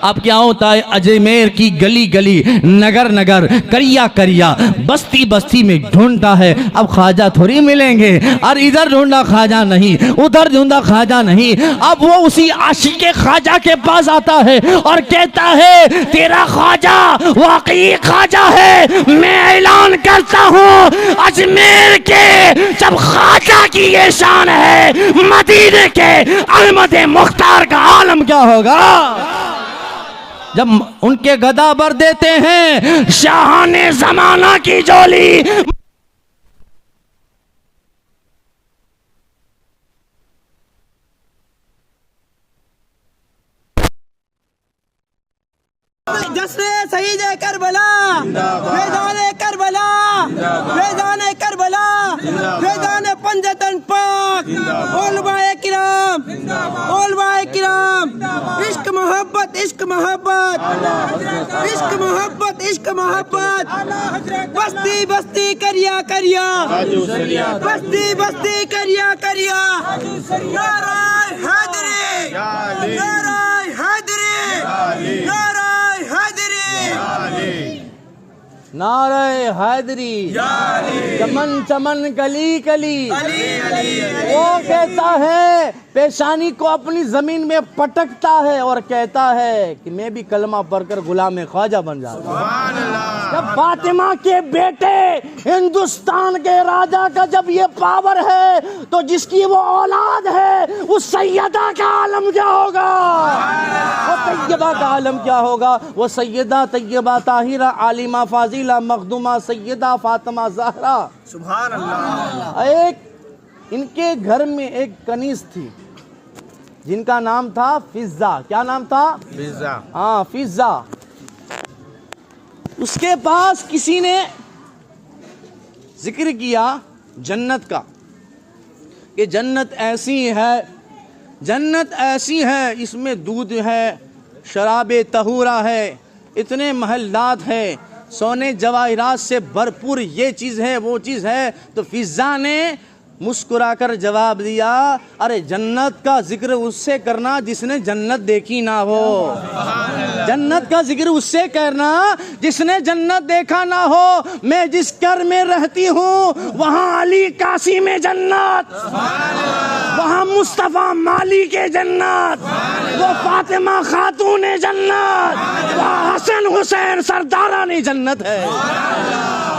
अब क्या होता है, अजमेर की गली गली, नगर नगर, करिया करिया, बस्ती बस्ती में ढूंढता है। अब ख्वाजा थोड़ी मिलेंगे, और इधर ढूंढा ख्वाजा नहीं, उधर ढूंढा ख्वाजा नहीं। अब वो उसी आशिक के ख्वाजा के पास आता है और कहता है, तेरा ख्वाजा वाकई ख्वाजा है। मैं ऐलान करता हूँ अजमेर के जब ख्वाजा की ये शान है, मदीने के अहमद मुख्तार का आलम क्या होगा? जब उनके गदा भर देते हैं शाहाने जमाना की जोली। जश्न शहीद करबला, मैदान करबला, मैदान करबला, मैदान पंजतन पाक, ओलमाए किराम, ओलमाए किराम, इश्क मोहब्बत, इश्क मोहब्बत, इश्क मोहब्बत, इश्क मोहब्बत, बस्ती बस्ती करिया करिया, बस्ती बस्ती करिया करिया, नाराए हैदरी, नाराए हैदरी, नाराए हैदरी, नारे हैदरी, चमन चमन कली कली। वो कहता है, पेशानी को अपनी जमीन में पटकता है और कहता है कि मैं भी कलमा पढ़कर गुलाम ख्वाजा बन जाता। जब फातिमा के बेटे हिंदुस्तान के राजा का जब ये पावर है, तो जिसकी वो औलाद है उस सैयदा का आलम क्या होगा? वो तैयबा का आलम क्या होगा? वो सैयदा तैयबा ताहिरा आलिमा फाजिला मखदूमा सैयदा फातिमा ज़हरा सुभान अल्लाह। एक इनके घर में एक कनीज थी जिनका नाम था फिजा। क्या नाम था? फिजा। हाँ फिजा। उसके पास किसी ने जिक्र किया जन्नत का कि जन्नत ऐसी है, इसमें दूध है, शराबे तहूरा है, इतने महल्लात है, सोने जवाहिरात से भरपूर ये चीज़ है, वो चीज़ है। तो फिज़ा ने मुस्कुराकर जवाब दिया, अरे जन्नत का जिक्र उससे करना जिसने जन्नत देखी ना हो। जन्नत का जिक्र उससे करना जिसने जन्नत देखा ना हो। मैं जिस घर में रहती हूँ वहाँ अली काशी में जन्नत, वहाँ मुस्तफ़ा माली के जन्नत, वो फातिमा खातून जन्नत, वहाँ हसन हुसैन सरदारानी जन्नत है।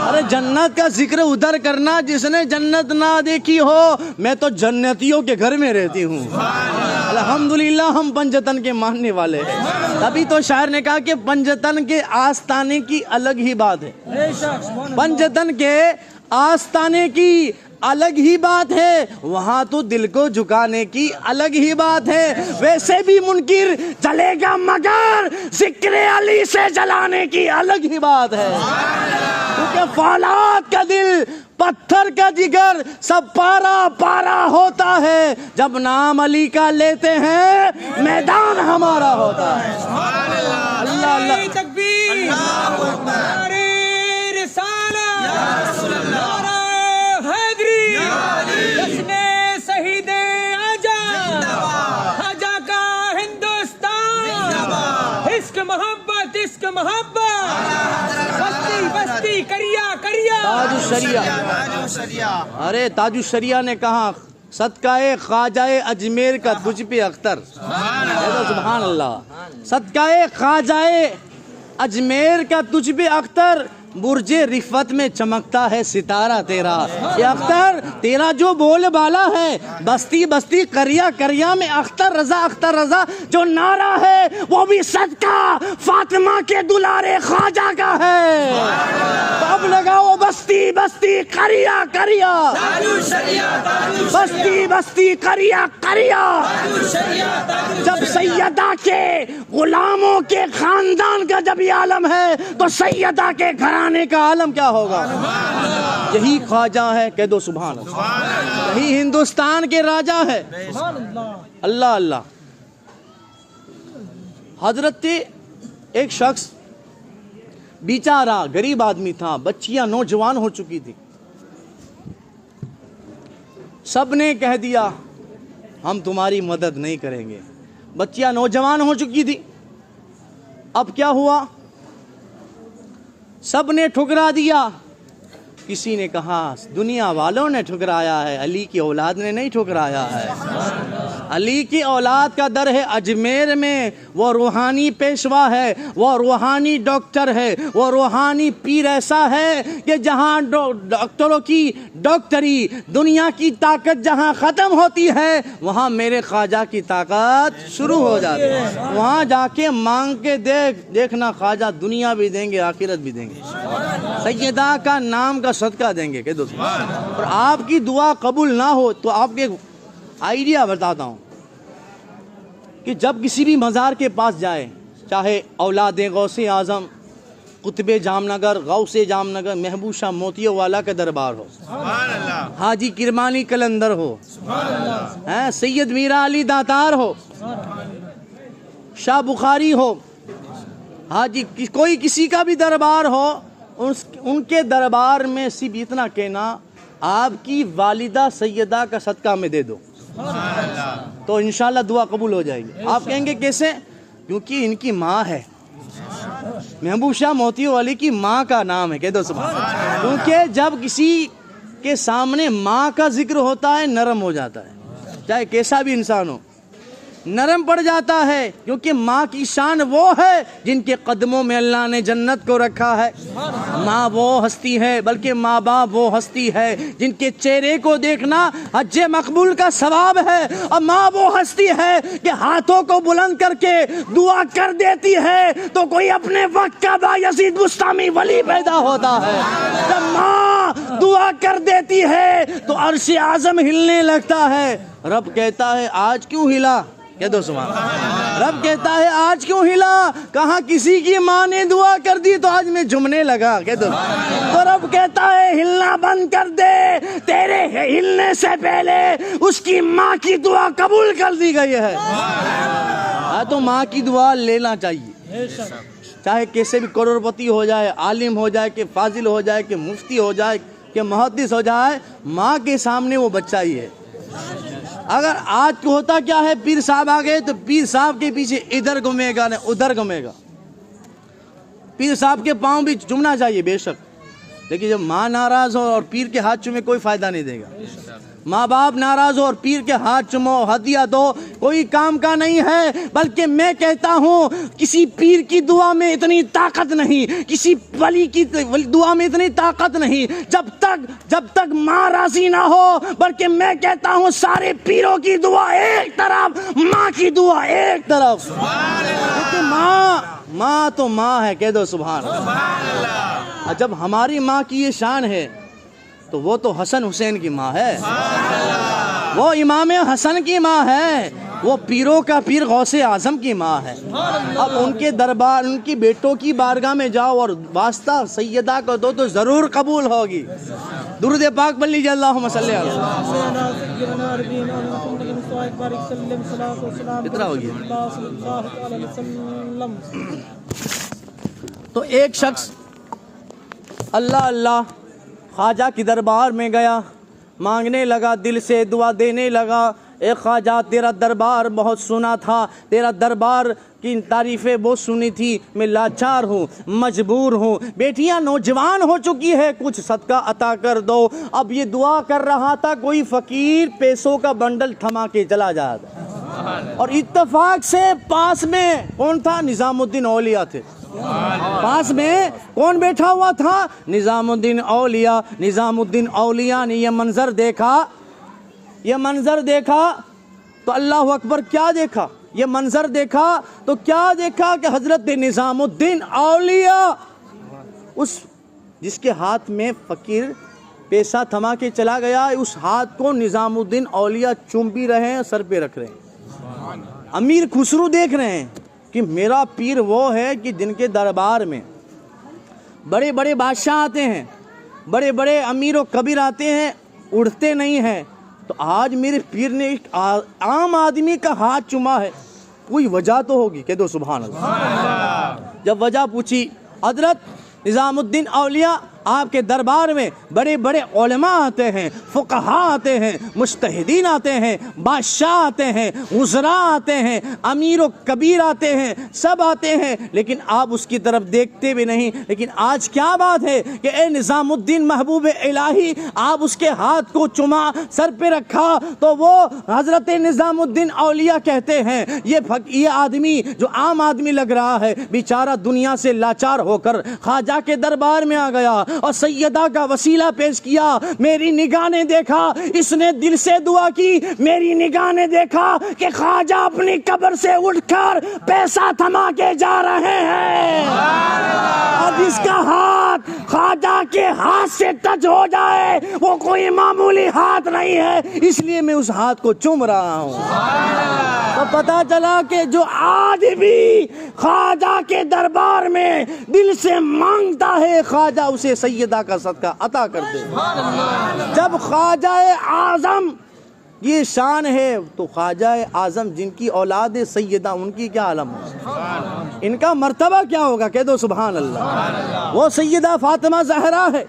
अरे जन्नत का जिक्र उधर करना जिसने जन्नत ना देखी हो। मैं तो जन्नतियों के घर में रहती हूँ, अल्हम्दुलिल्लाह। हम पंजतन के मानने वाले हैं। तभी तो शायर ने कहा कि पंजतन के आस्ताने की अलग ही बात है, पंजतन के आस्ताने की अलग ही बात है, वहाँ तो दिल को झुकाने की अलग ही बात है। वैसे भी मुनकिर जलेगा मगर जिक्र अली से जलाने की अलग ही बात है। क्योंकि फौलाद का दिल, पत्थर का जिगर सब पारा पारा होता है। जब नाम अली का लेते हैं मैदान हमारा होता है। अल्लाह अल्लाह तकबीर, नारे रिसालत, नारे हैदरी, जश्ने शहीदे आज़ाद, आजा का हिंदुस्तान, इश्क मोहब्बत, इश्क मोहब्बत, बस्ती बस्ती करिया करिया। ताजुशरिया, अरे ताजुशरिया ने कहा सदकाए ख्वाजाए अजमेर का तुझ पे अख्तर। सुभान अल्लाह। सदकाए ख्वाजाए अजमेर का तुझ पे अख्तर, बुर्जे रिफत में चमकता है सितारा तेरा। ये अख्तर तेरा जो बोल बाला है, बस्ती बस्ती करिया करिया में अख्तर रजा जो नारा है वो भी सदका फातिमा के दुलारे ख्वाजा का है। तो अब लगाओ बस्ती बस्ती करिया करिया, बस्ती बस्ती करिया करिया। जब सैयदा के गुलामों के खानदान का जब ये आलम है तो सैयदा के घराने का आलम क्या होगा। यही ख्वाजा है, कह दो सुभान अल्लाह। यही हिंदुस्तान के राजा है। अल्लाह अल्लाह। हजरत एक शख्स बेचारा गरीब आदमी था, बच्चियां नौजवान हो चुकी थी। सबने कह दिया हम तुम्हारी मदद नहीं करेंगे। बच्चियां नौजवान हो चुकी थी। अब क्या हुआ, सब ने ठुकरा दिया। किसी ने कहा दुनिया वालों ने ठुकराया है, अली की औलाद ने नहीं ठुकराया है। अली की औलाद का दर है अजमेर में। वो रूहानी पेशवा है, वो रूहानी डॉक्टर है, वो रूहानी पीर ऐसा है कि जहाँ डॉक्टरों की डॉक्टरी, दुनिया की ताकत जहाँ ख़त्म होती है वहाँ मेरे ख्वाजा की ताकत शुरू हो जाती है। वहाँ जाके मांग के देखना, ख्वाजा दुनिया भी देंगे आखिरत भी देंगे, सैयदा का नाम का सदका देंगे। कह दो। और आपकी दुआ कबूल ना हो तो आपको एक आइडिया बताता हूँ कि जब किसी भी मज़ार के पास जाए, चाहे औलाद गौसे आज़म, कुतुब जामनगर, गौसे जामनगर, महबूब शाह मोतियों वाला का दरबार हो, हाजी किरमानी कलंदर हो, सैयद मीरा अली दातार हो, शाह बुखारी हो, हाजी कोई किसी का भी दरबार हो, उनके दरबार में सिर्फ इतना कहना आपकी वालिदा सैयदा का सदका में दे दो तो इंशाल्लाह दुआ कबूल हो जाएगी। आप कहेंगे कैसे? क्योंकि इनकी माँ है, महबूब शाह मोतियों वाली की माँ का नाम है। कह दो सुभान अल्लाह। क्योंकि जब किसी के सामने माँ का जिक्र होता है नरम हो जाता है, चाहे कैसा भी इंसान हो नरम पड़ जाता है। क्योंकि माँ की शान वो है जिनके कदमों में अल्लाह ने जन्नत को रखा है। माँ वो हस्ती है, बल्कि माँ बाप वो हस्ती है जिनके चेहरे को देखना हज मकबूल का सवाब है। और माँ वो हस्ती है कि हाथों को बुलंद करके दुआ कर देती है तो कोई अपने वक्त का बायजीद बुस्तामी वली पैदा होता है। जब माँ दुआ कर देती है तो अर्श आज़म हिलने लगता है। रब कहता है आज क्यों हिला? कह दो सुभान अल्लाह। रब कहता है आज क्यों हिला, कहा किसी की माँ ने दुआ कर दी तो आज मैं झूमने लगा। कह दो तो रब कहता है हिलना बंद कर दे, तेरे हिलने से पहले उसकी माँ की दुआ कबूल कर दी गई है। हाँ तो माँ की दुआ लेना चाहिए, चाहे कैसे भी करोड़पति हो जाए, आलिम हो जाए, कि फाजिल हो जाए, कि मुफ्ती हो जाए, कि मुहद्दिस हो जाए, माँ के सामने वो बच्चा ही है। अगर आज को होता क्या है, पीर साहब आ गए तो पीर साहब के पीछे इधर घूमेगा न उधर घूमेगा। पीर साहब के पाँव भी चूमना चाहिए बेशक, लेकिन जब माँ नाराज हो और पीर के हाथ चूमे कोई फायदा नहीं देगा। माँ बाप नाराज हो और पीर के हाथ चुमो, हदिया दो, कोई काम का नहीं है। बल्कि मैं कहता हूँ किसी पीर की दुआ में इतनी ताकत नहीं, किसी वली की दुआ में इतनी ताकत नहीं जब तक माँ राजी ना हो। बल्कि मैं कहता हूँ सारे पीरों की दुआ एक तरफ, माँ की दुआ एक तरफ। क्योंकि माँ तो माँ है, कह दो सुभान अल्लाह। जब हमारी माँ की ये शान है तो वो तो हसन हुसैन की माँ है, वो इमाम हसन की माँ है, वो पीरों का पीर गौसे आजम की माँ है। अब उनके दरबार, उनकी बेटों की बारगाह में जाओ और वास्ता सैयदा को दो तो जरूर कबूल होगी। दुरूद पाक पढ़ लीजिए, अल्लाहुम्मा सल्ली अलैहि। इतना हो गया। तो एक शख्स अल्लाह अल्लाह ख्वाजा की दरबार में गया, मांगने लगा, दिल से दुआ देने लगा। ए ख्वाजा तेरा दरबार बहुत सुना था, तेरा दरबार की तारीफ़ें बहुत सुनी थी, मैं लाचार हूँ, मजबूर हूँ, बेटियाँ नौजवान हो चुकी है, कुछ सदका अता कर दो। अब ये दुआ कर रहा था, कोई फ़कीर पैसों का बंडल थमा के चला जाता और इत्तेफाक से पास में कौन था, निज़ामुद्दीन औलिया थे। पास में कौन बैठा हुआ था, निज़ामुद्दीन औलिया। निज़ामुद्दीन औलिया ने यह मंजर देखा तो अल्लाह अकबर, क्या देखा, ये मंजर देखा तो क्या देखा कि हजरत निज़ामुद्दीन औलिया, उस जिसके हाथ में फकीर पैसा थमा के चला गया, उस हाथ को निज़ामुद्दीन औलिया चूम भी रहे हैं, सर पे रख रहे हैं। अमीर खुसरू देख रहे हैं कि मेरा पीर वो है कि जिनके दरबार में बड़े बड़े बादशाह आते हैं, बड़े बड़े अमीर और कबीर आते हैं, उड़ते नहीं हैं। तो आज मेरे पीर ने एक आम आदमी का हाथ चुमा है, कोई वजह तो होगी, कह दो सुभान अल्लाह। जब वजह पूछी, हजरत निज़ामुद्दीन औलिया आपके दरबार में बड़े बड़े उलमा आते हैं, फुक़हा आते हैं, मुज्तहिदीन आते हैं, बादशाह आते हैं, उज़रा आते हैं, अमीर व कबीर आते हैं, सब आते हैं, लेकिन आप उसकी तरफ देखते भी नहीं। लेकिन आज क्या बात है कि ए निज़ामुद्दीन महबूब इलाही, आप उसके हाथ को चुमा, सर पे रखा, तो वो हज़रत निज़ामुद्दीन औलिया कहते हैं ये आदमी जो आम आदमी लग रहा है, बेचारा दुनिया से लाचार होकर ख्वाजा के दरबार में आ गया और सैयदा का वसीला पेश किया। मेरी निगाह ने देखा, इसने दिल से दुआ की, मेरी निगाह ने देखा कि ख्वाजा अपनी कब्र से उठकर पैसा थमा के जा रहे हैं। अब इसका हाथ ख्वाजा के हाथ से टच हो जाए, वो कोई मामूली हाथ नहीं है, इसलिए मैं उस हाथ को चूम रहा हूँ। तो पता चला कि जो आदमी ख्वाजा के दरबार में दिल से मांगता है, ख्वाजा उसे सैयदा का सदका अता कर दे। जब ख्वाजा आजम ये शान है, तो ख्वाजा आजम जिनकी औलाद सैयदा, उनकी क्या आलम है, इनका मर्तबा क्या होगा, कह दो सुभान अल्लाह। वो सैयदा फातिमा ज़हरा है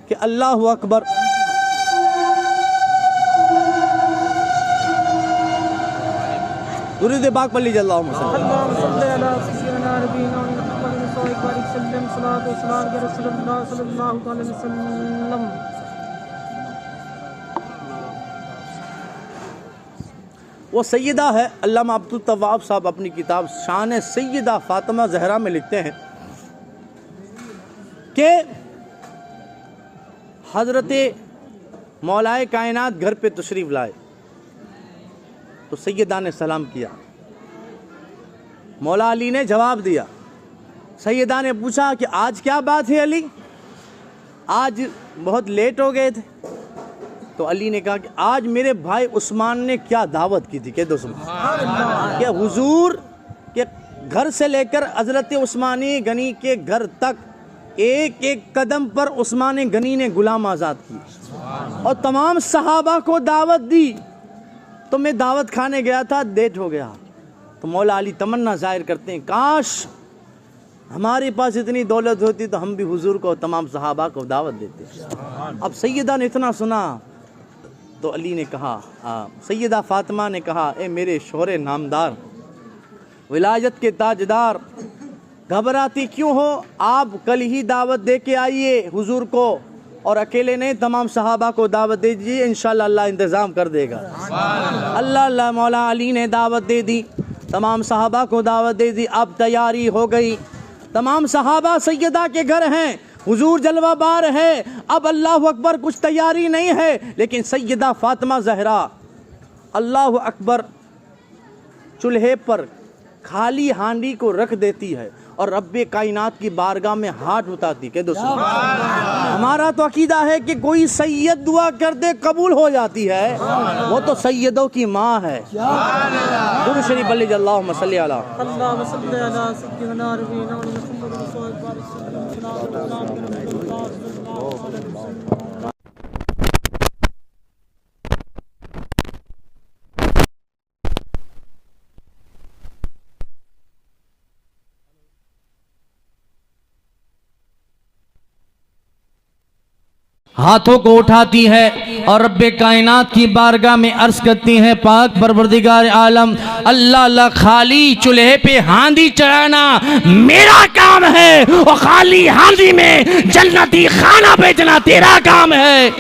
कि अल्लाह अकबर। दुरूद पाक पढ़ लीजिए, अल्लाहुम्मा सल्ली अला सय्यिदना नबीना वो सैयदा है। अल्लामा अब्दुल तव्वाब साहब अपनी किताब शान सैयदा फातिमा ज़हरा में लिखते हैं कि हज़रत मौलाए कायनात घर पे तशरीफ़ लाए तो सैयदा ने सलाम किया, मौला अली ने जवाब दिया। सैयदा ने पूछा कि आज क्या बात है अली, आज बहुत लेट हो गए थे। तो अली ने कहा कि आज मेरे भाई उस्मान ने क्या दावत की थी, कह दो कि हुजूर के घर से लेकर हजरत उस्मानी गनी के घर तक एक एक कदम पर उस्मान गनी ने गुलाम आज़ाद की और तमाम सहाबा को दावत दी। तो मैं दावत खाने गया था, लेट हो गया। तो मौला अली तमन्ना जाहिर करते हैं, काश हमारे पास इतनी दौलत होती तो हम भी हुजूर को तमाम सहाबा को दावत देते। अब सैयदा ने इतना सुना तो अली ने कहा, सैयदा फातिमा ने कहा, ए मेरे शोहरे नामदार, विलायत के ताजदार, घबराती क्यों हो? आप कल ही दावत दे के आइए हुजूर को, और अकेले नहीं तमाम सहाबा को दावत दे दीजिए, इंशाअल्लाह अल्लाह इंतज़ाम कर देगा। अल्लाह मौला अली ने दावत दे दी, तमाम सहाबा को दावत दे दी। अब तैयारी हो गई, तमाम सहाबा सैयदा के घर हैं, हुजूर जलवा बार है। अब अल्लाह अकबर कुछ तैयारी नहीं है, लेकिन सैयदा फातिमा ज़हरा अल्लाह अकबर चूल्हे पर खाली हांडी को रख देती है और रब्बे कायनात की बारगाह में हाथ उठाती। कह दो हमारा तो अकीदा है कि कोई सैयद दुआ कर दे कबूल हो जाती है, वो तो सैयदों की माँ है। दुरूद शरीफ पढ़ अल्लाहुम्मा सल्ली अला हाथों को उठाती है और रब्बे कायनात की बारगाह में अर्ज करती है, पाक परवरदिगार आलम, अल्लाह अल्लाह, खाली चूल्हे पे हांडी चढ़ाना मेरा काम है और खाली हांडी में जन्नती खाना बेचना तेरा काम है।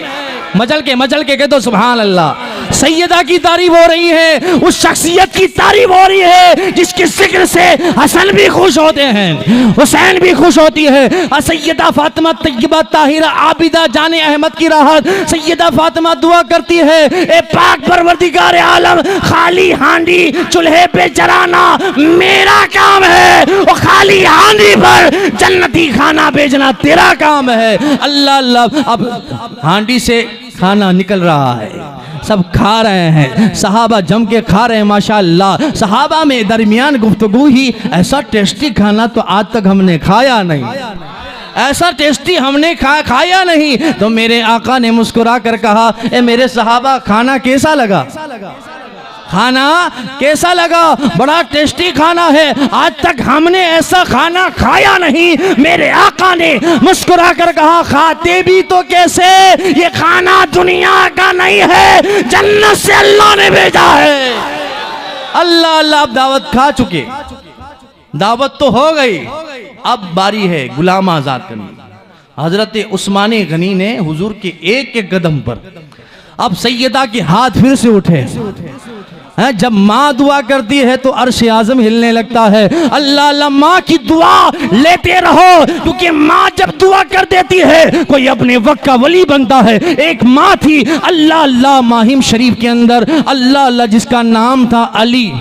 मचल के कह दो सुभान अल्लाह। सैयदा की तारीफ हो रही है, उस शख्सियत की तारीफ हो रही है जिसके जिक्र से हसन भी खुश होते हैं, हुसैन भी खुश होती है। और सैयदा फातिमा तय्यबा ताहिरा आबिदा जाने अहमद की राहत सैयदा फातिमा दुआ करती है, ए पाक परवरदिगार आलम, खाली हांडी चूल्हे पे जलाना मेरा काम है और खाली हांडी पर जन्नती खाना बेचना तेरा काम है। अल्लाह अल्लाह। अब हांडी से खाना निकल रहा है, सब खा रहे हैं, सहाबा जम के खा रहे हैं माशाअल्लाह। सहाबा में दरमियान गुफ्तगू ही, ऐसा टेस्टी खाना तो आज तक हमने खाया नहीं, ऐसा टेस्टी हमने खाया नहीं। तो मेरे आका ने मुस्कुरा कर कहा, ए मेरे सहाबा, खाना कैसा लगा? खाना कैसा लगा? बड़ा टेस्टी खाना है, आज तक हमने ऐसा खाना खाया नहीं। मेरे आका ने मुस्कुरा कर कहा, खाते भी तो कैसे, ये खाना दुनिया का नहीं है, जन्नत से अल्लाह ने भेजा है। अल्लाह अल्लाह। आप दावत खा चुके, दावत तो हो गई, अब बारी है गुलाम आजाद करने। हजरत उस्मानी गनी ने हुजूर के एक एक कदम पर, अब सैयदा के हाथ फिर से उठे। जब माँ दुआ करती है तो अर्श आजम हिलने लगता है। अल्लाह अल्लाह, माँ की दुआ लेते रहो, क्योंकि माँ जब दुआ कर देती है कोई अपने वक्त का वली बनता है। एक माँ थी, अल्लाह अल्लाह, माहिम शरीफ के अंदर अल्लाह अल्लाह, जिसका नाम था अली,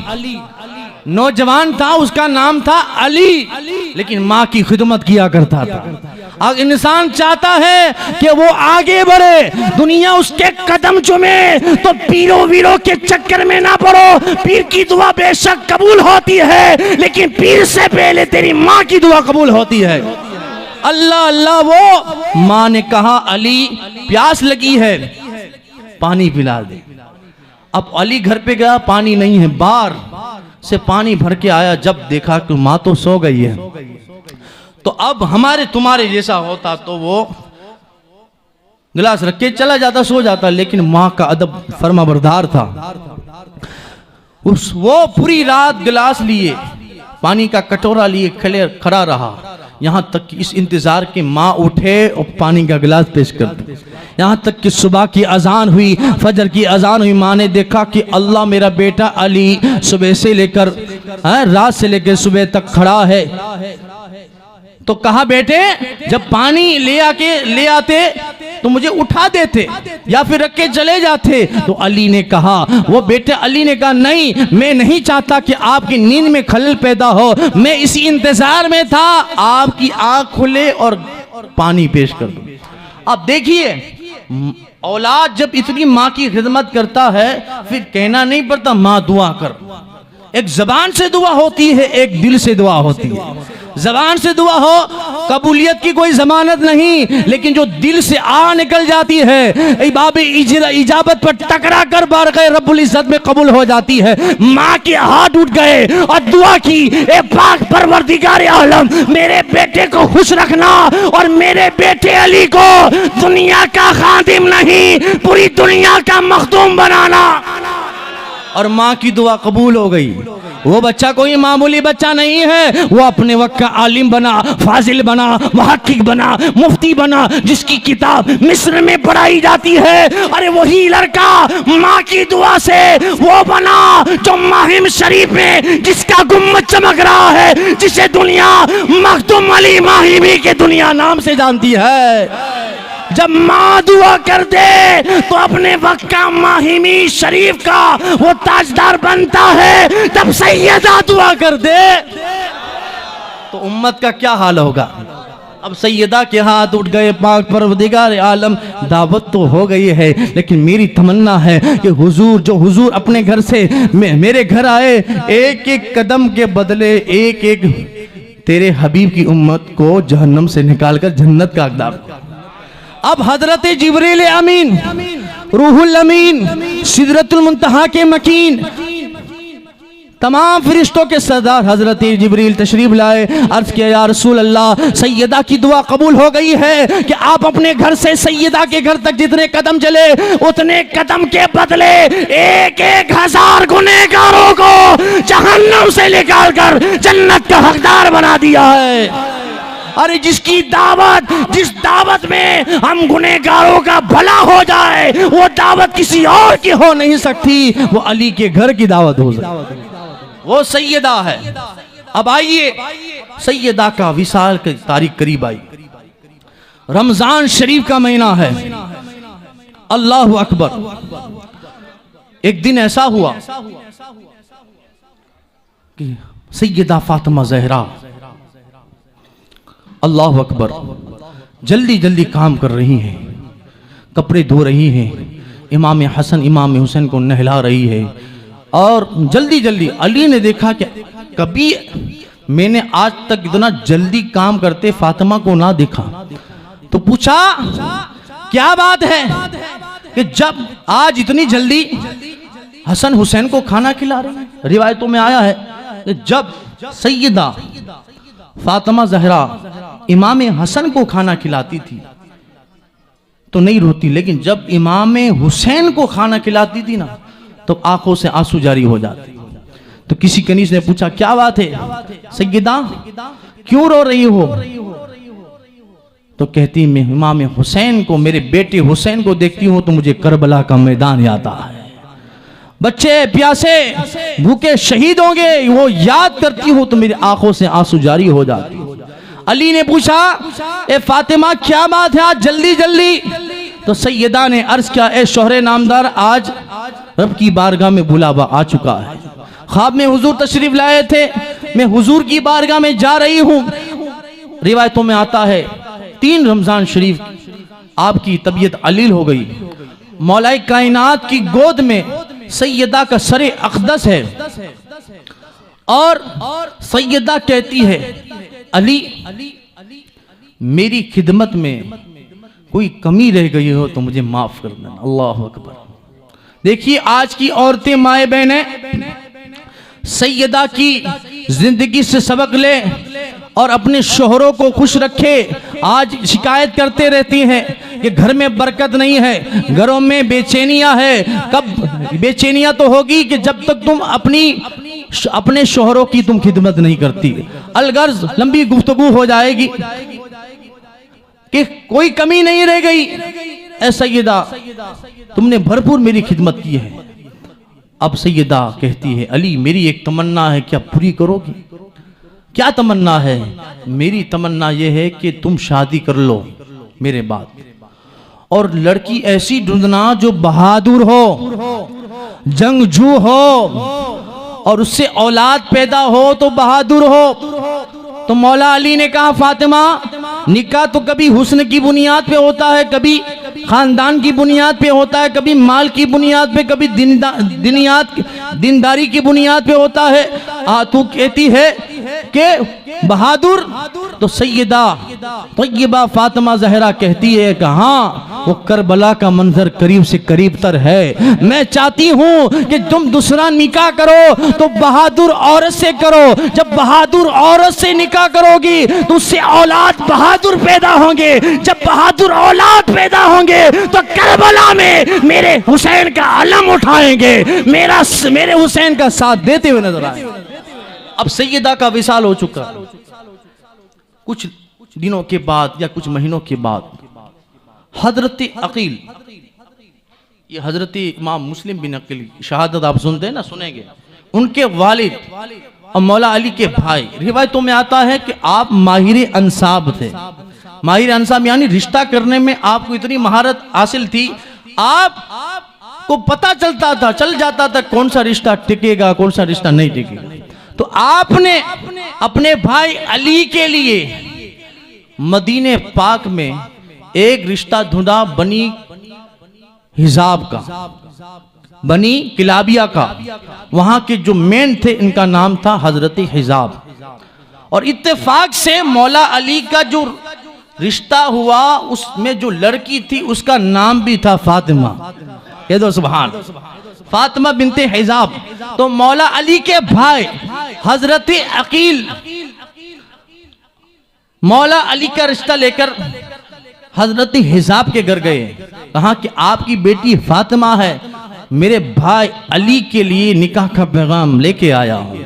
नौजवान था, उसका नाम था अली, लेकिन माँ की खिदमत किया करता था। अब इंसान चाहता है कि वो आगे बढ़े, दुनिया उसके कदम चूमे, तो पीरों वीरों के चक्कर में ना पड़ो। पीर की दुआ बेशक कबूल होती है, लेकिन पीर से पहले तेरी माँ की दुआ कबूल होती है। अल्लाह अल्लाह। वो माँ ने कहा, अली प्यास लगी है, पानी पिला दे। अब अली घर पे गया, पानी नहीं है, बार से पानी भर के आया, जब देखा कि माँ तो सो गई है। तो अब हमारे तुम्हारे जैसा होता तो वो गिलास रख के चला जाता, सो जाता, लेकिन माँ का अदब फर्माबरदार था। वो पूरी रात गिलास लिए, पानी का कटोरा लिए खड़ा रहा, यहाँ तक कि इस इंतजार की माँ उठे और पानी का गिलास पेश कर दे। यहाँ तक कि सुबह की अजान हुई, फजर की अजान हुई, माँ ने देखा कि अल्लाह, मेरा बेटा अली सुबह से लेकर रात से लेकर सुबह तक खड़ा है। तो कहा, बेटे जब पानी ले आते तो मुझे उठा देते या फिर रख के चले जाते। तो अली ने कहा, वो बेटे अली ने कहा, नहीं, मैं नहीं चाहता कि आपकी नींद में खलल पैदा हो, मैं इसी इंतजार में था आपकी आंख खुले और पानी पेश कर दूं। अब देखिए, औलाद जब इतनी माँ की खिदमत करता है फिर कहना नहीं पड़ता माँ दुआ कर। एक जबान से दुआ होती है, एक दिल से दुआ होती है। जबान से दुआ हो कबूलियत की कोई जमानत नहीं, लेकिन जो दिल से आ निकल जाती है बाबे इजाबत पर टकरा कर बारगाह रब्बुल इज्जत में कबूल हो जाती है। माँ के हाथ उठ गए और दुआ की, ए पाक परवरदिगार आलम मेरे बेटे को खुश रखना और मेरे बेटे अली को दुनिया का खादिम नहीं पूरी दुनिया का मखदूम बनाना। और माँ की दुआ कबूल हो गई। वो बच्चा कोई मामूली बच्चा नहीं है, वो अपने वक्त का आलिम बना, फाजिल बना, मुहक्किक बना, मुफ्ती बना, जिसकी किताब मिस्र में पढ़ाई जाती है। अरे वही लड़का माँ की दुआ से वो बना जो माहिम शरीफ में जिसका गुम्मद चमक रहा है, जिसे दुनिया मखदूम अली माहिमी के दुनिया नाम से जानती है। जब माँ दुआ कर दे तो अपने वक्त का माहिमी शरीफ का वो ताजदार बनता है। जब सैयदा दुआ कर दे तो उम्मत का क्या हाल होगा। अब सैयदा के हाथ उठ गए, पाक परवरदिगार आलम दावत तो हो गई है, लेकिन मेरी तमन्ना है कि हुजूर जो हुजूर अपने घर से मेरे घर आए, एक एक कदम के बदले एक एक तेरे हबीब की उम्मत को जहन्नम से निकालकर जन्नत का हकदार। अब हजरत जिब्रील अमीन, रूहुल अमीन, सिदरतुल मुंतहा के मकीन, तमाम फरिश्तों के सरदार हजरत जिब्रील तशरीफ लाए। अर्ज किया या रसूल अल्लाह सैयदा की दुआ कबूल हो गई है कि आप अपने घर से सैयदा के घर तक जितने कदम चले उतने कदम के बदले एक एक हजार गुनहगारों को जहन्नम से निकाल कर जन्नत का हकदार बना दिया है। अरे जिसकी दावत, जिस दावत में हम गुनहगारों का भला हो जाए वो दावत किसी और की हो नहीं सकती, वो अली के घर की दावत हो सकती, वो सैयदा है। अब आइए सैयदा का विसाल की तारीख करीब आई, रमजान शरीफ का महीना है। अल्लाह अकबर। एक दिन ऐसा हुआ कि सैयदा फातिमा ज़हरा अल्लाह अकबर जल्दी जल्दी काम कर रही हैं, कपड़े धो रही हैं, इमाम हसन इमाम हुसैन को नहला रही है और जल्दी जल्दी। अली ने देखा कि कभी मैंने आज तक इतना जल्दी काम करते फातिमा को ना देखा, तो पूछा क्या बात है कि जब आज इतनी जल्दी हसन हुसैन को खाना खिला रही है। रिवायतों में आया है कि जब सैयदा फातिमा ज़हरा इमाम हसन को खाना खिलाती थी तो नहीं रोती, लेकिन जब इमाम हुसैन को खाना खिलाती थी ना तो आंखों से आंसू जारी हो जाते। तो किसी कनीज ने पूछा क्या बात है सैयदा, क्यों रो रही हो? तो कहती मैं इमाम हुसैन को, मेरे बेटे हुसैन को देखती हूं तो मुझे करबला का मैदान याद आता है। बच्चे प्यासे भूखे शहीद होंगे वो याद करती हूं तो मेरी आंखों से आंसू जारी हो जाती। अली ने पूछा ए फातिमा क्या बात है आज जल्दी जल्दी? तो सैयदा ने अर्ज किया ए शोहरे नामदार, आज रब की बारगाह में बुलावा आ चुका है। ख्वाब में हुजूर तशरीफ लाए थे, मैं हुजूर की बारगाह में जा रही हूं। रिवायतों में आता है 3 रमजान शरीफ आपकी तबीयत अलील हो गई। मौलाए कायनात की गोद में सैयदा का सरे अक़दस है और सैयदा कहती है अली मेरी खिदमत में कोई कमी रह गई हो तो मुझे माफ कर देना। अल्लाह अकबर। देखिए आज की औरतें माए बहनें सैयदा की जिंदगी से सबक ले और अपने शोहरों को खुश रखे। आज शिकायत करते रहती हैं कि घर में बरकत नहीं है, घरों में बेचैनियां है। कब बेचैनियां तो होगी कि जब तक तुम अपने शोहरों की तुम खिदमत नहीं करती। अलगर्ज लंबी गुफ्तगू हो जाएगी कि कोई कमी नहीं रह गई। ऐ सैयदा तुमने भरपूर मेरी खिदमत की है। अब सैयदा कहती है अली मेरी एक तमन्ना है, क्या पूरी करोगी? क्या तमन्ना है? मेरी तमन्ना यह है कि तुम शादी कर लो मेरे बाद, और लड़की ऐसी ढूंढना जो बहादुर हो, जंगजू हो और उससे औलाद पैदा हो तो बहादुर हो। तो मौला अली ने कहा फातिमा निकाह तो कभी हुस्न की बुनियाद पे होता है, कभी खानदान की बुनियाद पे होता है, कभी माल की बुनियाद पे, कभी दीनदारी की बुनियाद पे होता है। तू कहती है कि बहादुर, तो सैयदा तय्यबा फातिमा जहरा कहती है कि हाँ, वो करबला का मंजर करीब से करीब तर है। मैं चाहती हूँ कि तुम दूसरा निकाह करो तो बहादुर औरत से करो। जब बहादुर औरत से निकाह करोगी तो उससे औलाद बहादुर पैदा होंगे। जब बहादुर औलाद पैदा होंगे तो करबला में मेरे हुसैन का अलम उठाएंगे, मेरे हुसैन का साथ देते हुए नजर आएंगे। अब सैयदा का विसाल हो चुका। कुछ दिनों के बाद या कुछ महीनों के बाद हजरत अकील, ये हजरत इमाम मुस्लिम बिन अकील शहादत आप सुनते हैं ना, सुनेंगे, उनके वालिद और मौला अली के भाई, रिवायतों में आता है कि आप माहिर अंसाब थे। माहिर अंसाब यानी रिश्ता करने में आपको इतनी महारत हासिल थी, आप को पता चल जाता था कौन सा रिश्ता टिकेगा, कौन सा रिश्ता नहीं टिकेगा। तो आपने अपने भाई अली के लिए मदीने पाक में एक रिश्ता ढूंढा, बनी हिजाब का, बनी किलाबिया का। वहां के जो मेन थे इनका नाम था हजरत हिजाब। और इत्तेफाक से मौला अली का जो रिश्ता हुआ उसमें जो लड़की थी उसका नाम भी था फातिमा। कह दो सुभान, फातिमा बिनते हिजाब। तो मौला अली के भाई हजरत अकील मौला अली का रिश्ता लेकर हजरत हिजाब के घर गए। कहा कि आपकी बेटी फातिमा है, मेरे भाई अली के लिए निकाह का पैगाम लेके आया हूं।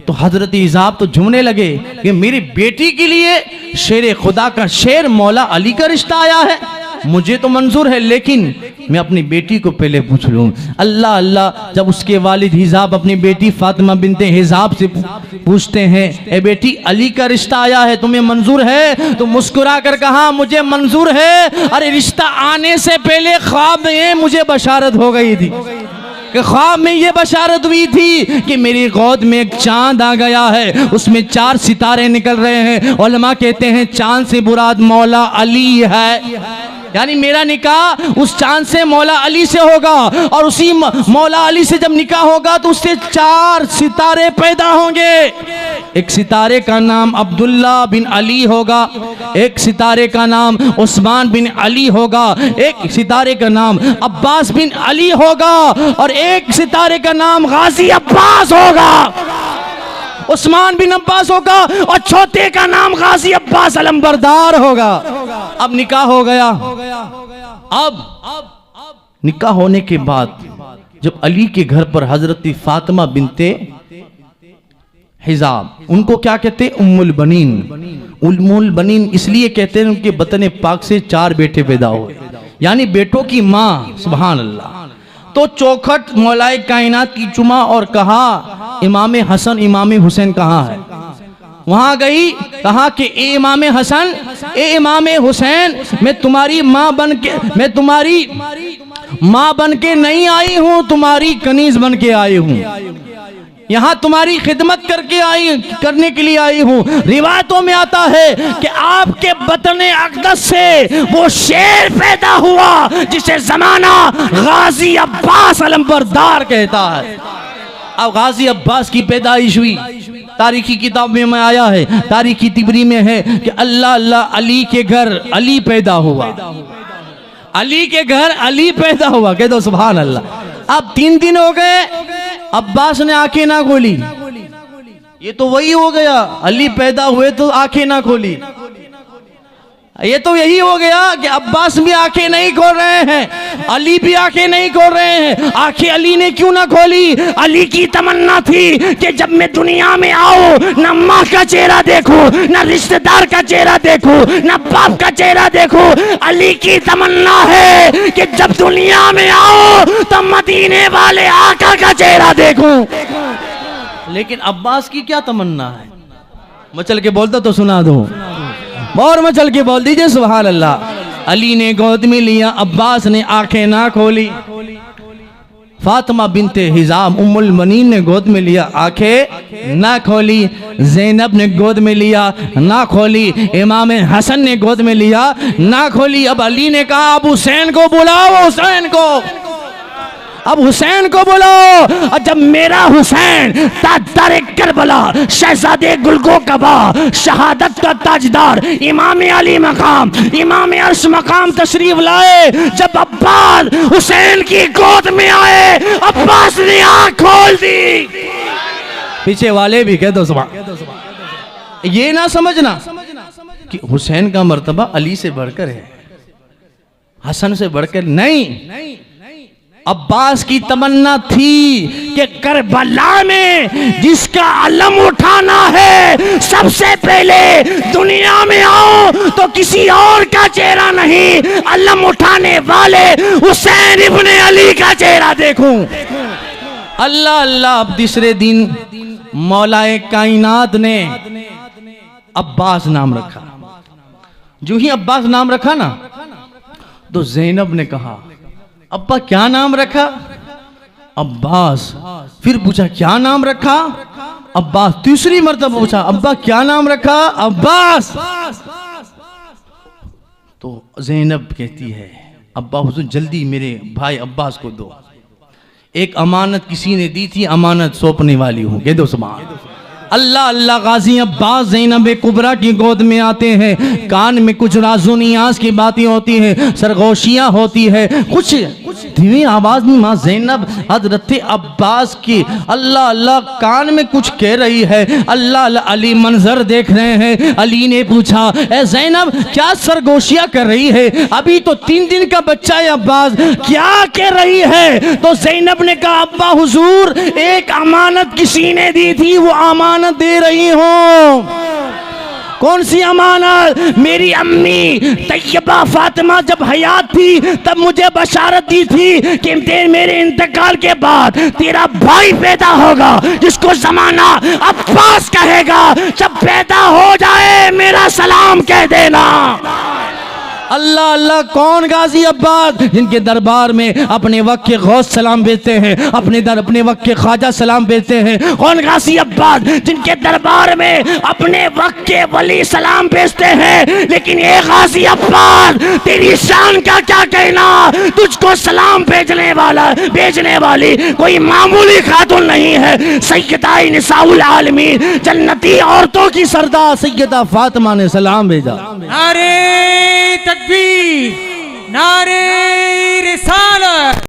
तो हजरत हिजाब तो झूमने लगे कि मेरी बेटी के लिए शेर खुदा का शेर मौला अली का रिश्ता आया है, मुझे तो मंजूर है, लेकिन मैं अपनी बेटी को पहले पूछ लूं। अल्लाह अल्लाह, जब उसके वालिद हिजाब अपनी बेटी फातिमा बिनते हिजाब से पूछते हैं, ए बेटी अली का रिश्ता आया है, तुम्हें मंजूर है? तो मुस्कुरा कर कहा मुझे मंजूर है। अरे रिश्ता आने से पहले ख्वाब में मुझे बशारत हो गई थी, कि ख्वाब में ये बशारत हुई थी कि मेरी गोद में एक चांद आ गया है, उसमें 4 सितारे निकल रहे हैं। उलमा कहते हैं चांद से मुराद मौला अली है, यानी मेरा निकाह उस चांद से मौला अली से होगा। और उसी मौला अली से जब निकाह होगा तो उससे 4 सितारे पैदा होंगे। एक सितारे का नाम अब्दुल्ला बिन अली होगा, एक सितारे का नाम उस्मान बिन अली होगा, एक सितारे का नाम अब्बास बिन अली होगा, और एक सितारे का नाम गाजी अब्बास होगा, उस्मान बिन अब्बास होगा, और चौथे का नाम गाजी अब्बास अलंबरदार होगा। अब निकाह हो गया। अब निकाह होने के बाद जब अली के घर पर हजरत फातिमा बिनते हिजाब, उनको क्या कहते हैं? उम्मुल बनीन। उम्मुल बनीन इसलिए कहते हैं उनके बतन पाक से 4 बेटे पैदा हुए, यानी बेटों की माँ। सुभान अल्लाह। तो चौखट मौलाए कायनात की चुमा और कहा इमाम हसन इमाम हुसैन कहाँ है? वहां गई, कहा कि ए इमाम हसन, ए इमाम हुसैन, मैं तुम्हारी माँ बन के नहीं आई हूँ, तुम्हारी कनीज बन के आई हूँ, यहाँ तुम्हारी खिदमत करने के लिए आई हूँ। रिवायतों में आता है कि आपके बतन अक़दस से वो शेर पैदा हुआ जिसे जमाना गाजी अब्बास अलंबरदार कहता है। अब गाजी अब्बास की पैदाइश हुई, तारीखी किताब में आया है, तारीखी तिबरी में है कि अल्लाह अल्लाह अली के घर अली पैदा हुआ, अली के घर अली पैदा हुआ। कह दो सुभान अल्लाह। अब 3 दिन हो गए, अब्बास ने आंखें ना खोली। ये तो वही हो गया, अली पैदा हुए तो आंखें ना खोली। ये तो यही हो गया कि अब्बास भी आंखें नहीं खोल रहे हैं, अली भी आंखें नहीं खोल रहे हैं। आंखें अली ने क्यों ना खोली? अली की तमन्ना थी कि जब मैं दुनिया में आऊं ना माँ का चेहरा देखूं, ना रिश्तेदार का चेहरा देखूं, ना बाप का चेहरा देखूं। अली की तमन्ना है कि जब दुनिया में आऊं तो मदीने वाले आका का चेहरा देखूं। लेकिन अब्बास की क्या तमन्ना है? मचल के बोलता तो सुना दो, और मचल के बोल दीजिए सुभान अल्लाह। अली ने गोद में लिया, अब्बास ने आंखें ना खोली। फातिमा बिनते हिजाम उम्मुल मनीन ने गोद में लिया, आंखें ना खोली। ज़ैनब ने गोद में लिया, ना खोली। इमाम हसन ने गोद में लिया, ना खोली। अब अली ने कहा अब हुसैन को बुलाओ, हुसैन को, अब हुसैन को बुलाओ। और जब मेरा हुसैन ताजदार करबला, शहजादे गुलगो कबा, शहादत का ताजदार, इमाम अली मकाम, इमाम अर्श मकाम तशरीफ लाए, जब अब्बास हुसैन की गोद में आए, अब्बास ने आंख खोल दी। पीछे वाले भी कह दो सुभान। ये ना समझना कि हुसैन का मर्तबा अली से बढ़कर है, हसन से बढ़कर नहीं। अब्बास की तमन्ना थी कि करबला में जिसका अलम उठाना है, सबसे पहले दुनिया में आओ तो किसी और का चेहरा नहीं, अलम उठाने वाले हुसैन इब्ने अली का चेहरा देखूं। अल्लाह अल्लाह। अब तीसरे दिन मौलाए कायनात ने अब्बास नाम रखा। जो ही अब्बास नाम रखा ना, तो ज़ैनब ने कहा अब्बा क्या नाम रखा? अब्बास। फिर पूछा क्या नाम रखा? अब्बास। तीसरी मर्तबा पूछा अब्बा क्या नाम रखा? अब्बास। तो ज़ैनब कहती है अब्बा हुजूर जल्दी मेरे भाई अब्बास को दो, एक अमानत किसी ने दी थी, अमानत सौंपने वाली हूं। कह दो सुभान अल्लाह अल्लाह। गाजी अब्बास ज़ैनब कुबरा की गोद में आते हैं, कान में कुछ राज़ो नियाज की बातें होती हैं, सरगोशियां होती है, कुछ धीमी आवाज में माँ ज़ैनब हजरत अब्बास की अल्लाह अल्लाह कान में कुछ कह रही है। अल्लाह अल्लाह। अली मंजर देख रहे हैं। अली ने पूछा ए ज़ैनब क्या सरगोशियां कर रही है? अभी तो 3 दिन का बच्चा है अब्बास, क्या कह रही है? तो ज़ैनब ने कहा अब्बा हुजूर एक अमानत किसी ने दी थी, वो अमानत दे रही हूं। कौन सी अमानत? मेरी अम्मी तैयबा फातिमा जब हयात थी तब मुझे बशारत दी थी कि मेरे इंतकाल के बाद तेरा भाई पैदा होगा जिसको जमाना अब्बास कहेगा, जब पैदा हो जाए मेरा सलाम कह देना। अल्लाह अल्लाह। कौन गाजी अब्बास? जिनके दरबार में अपने वक्त के गौस सलाम भेजते हैं, अपने वक्त के ख्वाजा सलाम भेजते हैं। कौन गाजी अब्बास? जिनके दरबार में अपने वक्त के वली सलाम भेजते हैं। लेकिन ये गाजी अब्बास तेरी शान का क्या कहना? तुझको सलाम भेजने वाली कोई मामूली खातून नहीं है, सैयदा निसाउल आलमीन, जन्नती औरतों की सरदार सैयदा फातिमा ने सलाम भेजा। नारे तकबीर, नारे रिसालत,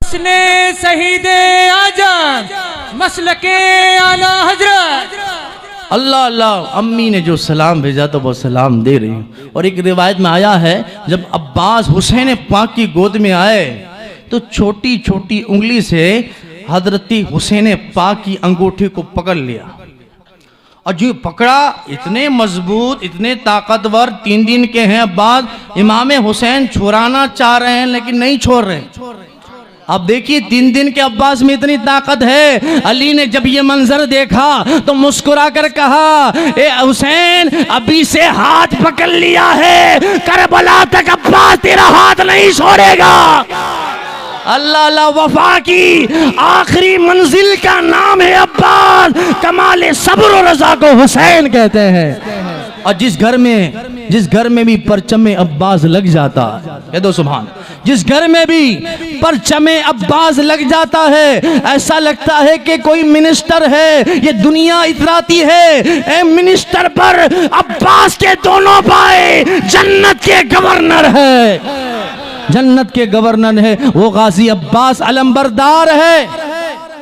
उसने शहीदे आजम मसलके आला हजरत। अल्लाह अल्लाह। अम्मी ने जो सलाम भेजा तो वो सलाम दे रही हूँ। और एक रिवायत में आया है जब अब्बास हुसैन पाक की गोद में आए तो छोटी छोटी उंगली से हजरती हुसैन पाक की अंगूठी को पकड़ लिया, और जो पकड़ा इतने मजबूत, इतने ताकतवर, 3 दिन के हैं अब्बास, इमाम हुसैन छुड़ाना चाह रहे हैं लेकिन नहीं छोड़ रहे। अब देखिए 3 दिन के अब्बास में इतनी ताकत है। अली ने जब ये मंजर देखा तो मुस्कुरा कर कहा ए हुसैन अभी से हाथ पकड़ लिया है, करबला तक अब्बास तेरा हाथ नहीं छोड़ेगा। अल्लाह अल्लाह। वफा की आखिरी मंजिल का नाम है अब्बास। कमाल सब्र और रज़ा को हुसैन कहते हैं। और जिस घर में भी परचमे अब्बास लग जाता, कह दो सुभान, जिस घर में भी परचमे अब्बास लग जाता है ऐसा लगता है कि कोई मिनिस्टर है, ये दुनिया इतराती है ए मिनिस्टर पर अब्बास के दोनों भाई जन्नत के गवर्नर है, जन्नत के गवर्नर है। वो गाजी अब्बास अलंबरदार है।